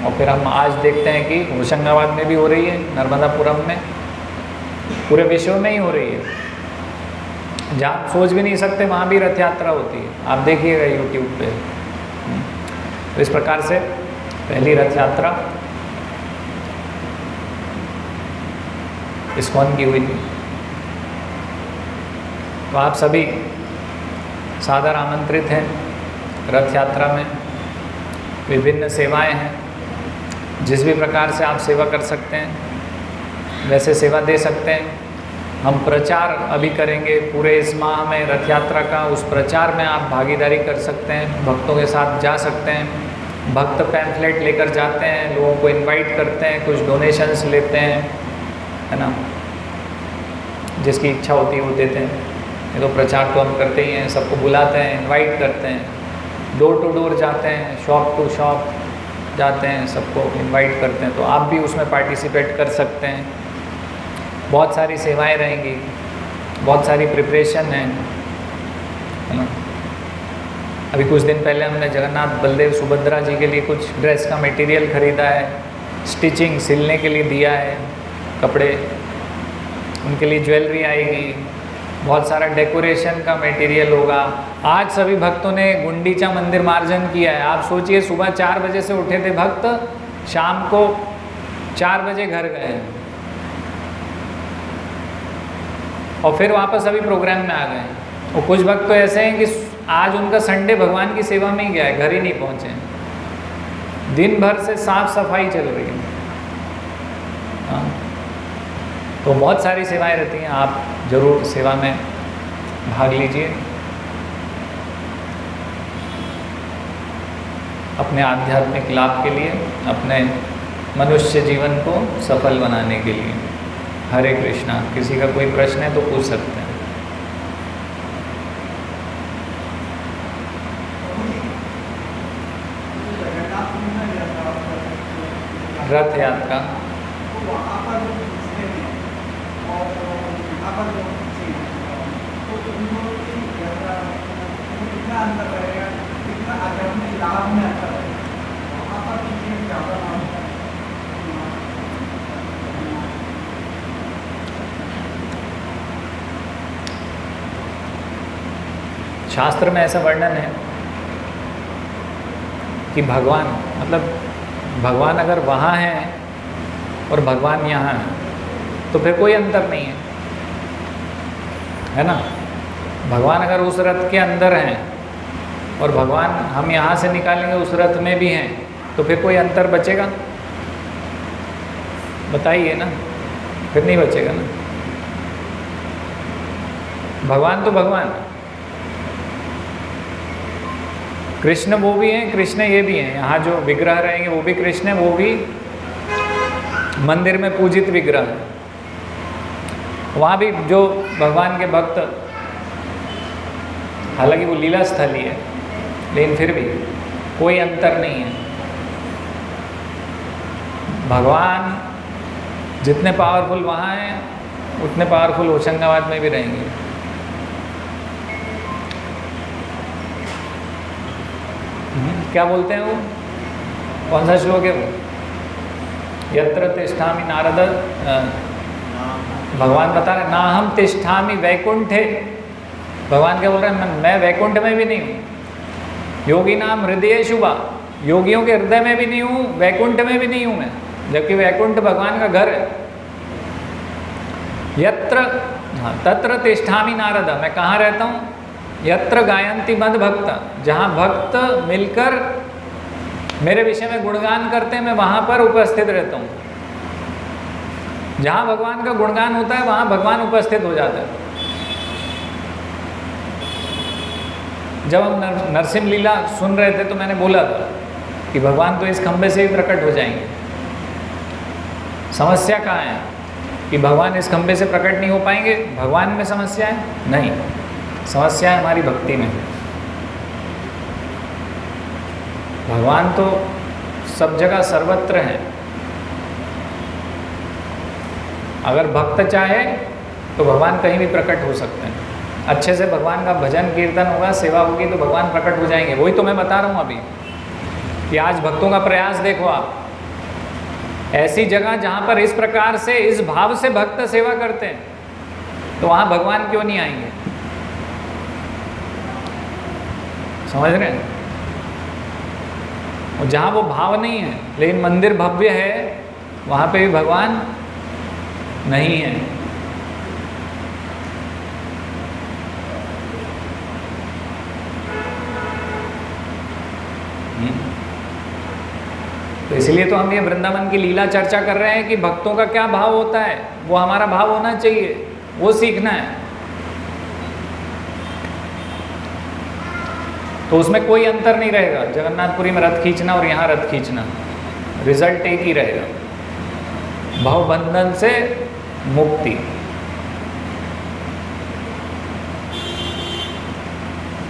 और फिर हम आज देखते हैं कि होशंगाबाद में भी हो रही है, नर्मदापुरम में, पूरे विश्व में ही हो रही है। जहाँ सोच भी नहीं सकते वहाँ भी रथ यात्रा होती है, आप देखिएगा यूट्यूब पे। तो इस प्रकार से पहली रथ यात्रा इस्कॉन की हुई थी। तो आप सभी सादर आमंत्रित हैं। रथ यात्रा में विभिन्न सेवाएं हैं, जिस भी प्रकार से आप सेवा कर सकते हैं वैसे सेवा दे सकते हैं। हम प्रचार अभी करेंगे पूरे इस माह में रथ यात्रा का, उस प्रचार में आप भागीदारी कर सकते हैं, भक्तों के साथ जा सकते हैं। भक्त पैम्फलेट लेकर जाते हैं, लोगों को इनवाइट करते हैं, कुछ डोनेशंस लेते हैं, है ना, जिसकी इच्छा होती है वो देते हैं। ये तो प्रचार तो हम करते ही हैं, सबको बुलाते हैं, इनवाइट करते हैं, डोर टू डोर जाते हैं, शॉप टू शॉप जाते हैं, सबको इनवाइट करते हैं। तो आप भी उसमें पार्टिसिपेट कर सकते हैं। बहुत सारी सेवाएं रहेंगी, बहुत सारी प्रिपरेशन है ना। अभी कुछ दिन पहले हमने जगन्नाथ बलदेव सुभद्रा जी के लिए कुछ ड्रेस का मटेरियल ख़रीदा है, स्टिचिंग सिलने के लिए दिया है कपड़े, उनके लिए ज्वेलरी आएगी, बहुत सारा डेकोरेशन का मटेरियल होगा। आज सभी भक्तों ने गुंडीचा मंदिर मार्जन किया है। आप सोचिए, सुबह 4 बजे से उठे थे भक्त, शाम को 4 बजे घर गए और फिर वापस अभी प्रोग्राम में आ गए। और कुछ भक्त तो ऐसे हैं कि आज उनका संडे भगवान की सेवा में ही गया है, घर ही नहीं पहुँचे। दिन भर से साफ सफाई चल रही है। हाँ, तो बहुत सारी सेवाएं रहती हैं, आप ज़रूर सेवा में भाग लीजिए, अपने आध्यात्मिक लाभ के लिए, अपने मनुष्य जीवन को सफल बनाने के लिए। हरे कृष्णा। किसी का कोई प्रश्न है तो पूछ सकते हैं। रथ यात्रा शास्त्र में ऐसा वर्णन है कि भगवान, मतलब भगवान अगर वहाँ हैं और भगवान यहाँ है तो फिर कोई अंतर नहीं है ना। भगवान अगर उस रथ के अंदर हैं और भगवान हम यहाँ से निकालेंगे उस रथ में भी हैं तो फिर कोई अंतर बचेगा? बताइए ना, फिर नहीं बचेगा ना। भगवान तो भगवान, कृष्ण वो भी हैं, कृष्ण ये भी हैं। यहाँ जो विग्रह रहेंगे वो भी कृष्ण है, वो भी मंदिर में पूजित विग्रह है। वहाँ भी जो भगवान के भक्त, हालांकि वो लीला स्थल ही है, लेकिन फिर भी कोई अंतर नहीं है। भगवान जितने पावरफुल वहाँ हैं उतने पावरफुल होशंगाबाद में भी रहेंगे। क्या बोलते हैं वो, कौन सा श्लोक है वो? यत्र तिष्ठामि नारद, भगवान बता रहे ना हम तिष्ठामि वैकुंठे। भगवान क्या बोल रहे हैं? मैं वैकुंठ में भी नहीं हूँ। योगी नाम हृदयेषु वा, योगियों के हृदय में भी नहीं हूँ, वैकुंठ में भी नहीं हूँ मैं, जबकि वैकुंठ भगवान का घर है। यत्र, हाँ, तत्र तिष्ठामि नारद, मैं कहाँ रहता हूँ? यत्र गायन्ति मद भक्त, जहाँ भक्त मिलकर मेरे विषय में गुणगान करते हैं मैं वहाँ पर उपस्थित रहता हूँ। जहाँ भगवान का गुणगान होता है वहाँ भगवान उपस्थित हो जाता है। जब हम नरसिंह लीला सुन रहे थे तो मैंने बोला था कि भगवान तो इस खंबे से ही प्रकट हो जाएंगे। समस्या कहाँ है कि भगवान इस खंबे से प्रकट नहीं हो पाएंगे? भगवान में समस्या है? नहीं, समस्या है हमारी भक्ति में। भगवान तो सब जगह सर्वत्र हैं। अगर भक्त चाहे तो भगवान कहीं भी प्रकट हो सकते हैं। अच्छे से भगवान का भजन कीर्तन होगा, सेवा होगी तो भगवान प्रकट हो जाएंगे। वही तो मैं बता रहा हूँ अभी कि आज भक्तों का प्रयास देखो आप, ऐसी जगह जहाँ पर इस प्रकार से, इस भाव से भक्त सेवा करते हैं तो वहाँ भगवान क्यों नहीं आएंगे? समझ रहे हैं? और जहाँ वो भाव नहीं है लेकिन मंदिर भव्य है, वहाँ पे भी भगवान नहीं है। तो इसलिए तो हम ये वृंदावन की लीला चर्चा कर रहे हैं कि भक्तों का क्या भाव होता है, वो हमारा भाव होना चाहिए, वो सीखना है। तो उसमें कोई अंतर नहीं रहेगा, जगन्नाथपुरी में रथ खींचना और यहाँ रथ खींचना, रिजल्ट एक ही रहेगा, भवबंधन से मुक्ति।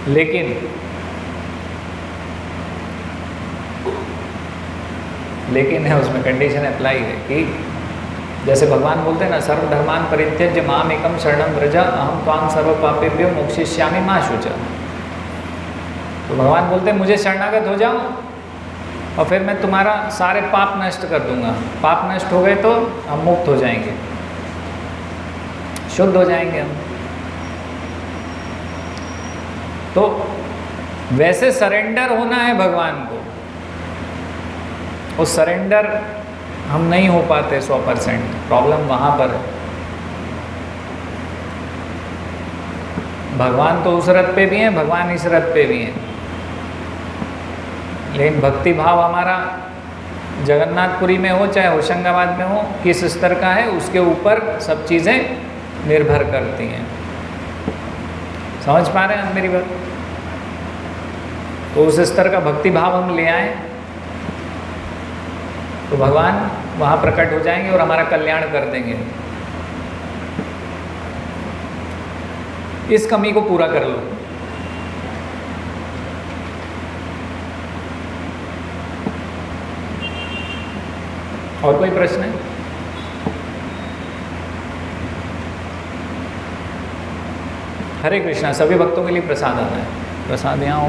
लेकिन है, उसमें कंडीशन अप्लाई है कि जैसे भगवान बोलते हैं ना, सर्वधर्मान परित्यज्य माम एकम शरणम व्रज अहम त्वां सर्व पापेभ्यो मोक्षयिष्यामि मा शुचा। तो भगवान बोलते हैं मुझे शरणागत हो जाओ और फिर मैं तुम्हारा सारे पाप नष्ट कर दूंगा। पाप नष्ट हो गए तो हम मुक्त हो जाएंगे, शुद्ध हो जाएंगे हम। तो वैसे सरेंडर होना है भगवान को, और सरेंडर हम नहीं हो पाते 100%, प्रॉब्लम वहाँ पर है। भगवान तो उस रथ पे भी हैं, भगवान इस रथ पे भी हैं, लेकिन भक्ति भाव हमारा जगन्नाथपुरी में हो चाहे होशंगाबाद में हो, किस स्तर का है उसके ऊपर सब चीज़ें निर्भर करती हैं। समझ पा रहे हैं आप मेरी बात? तो उस स्तर का भक्ति भाव हम ले आए तो भगवान वहाँ प्रकट हो जाएंगे और हमारा कल्याण कर देंगे। इस कमी को पूरा कर लो। और कोई प्रश्न है? हरे कृष्णा। सभी भक्तों के लिए प्रसाद आता है, प्रसाद यहाँ होगा।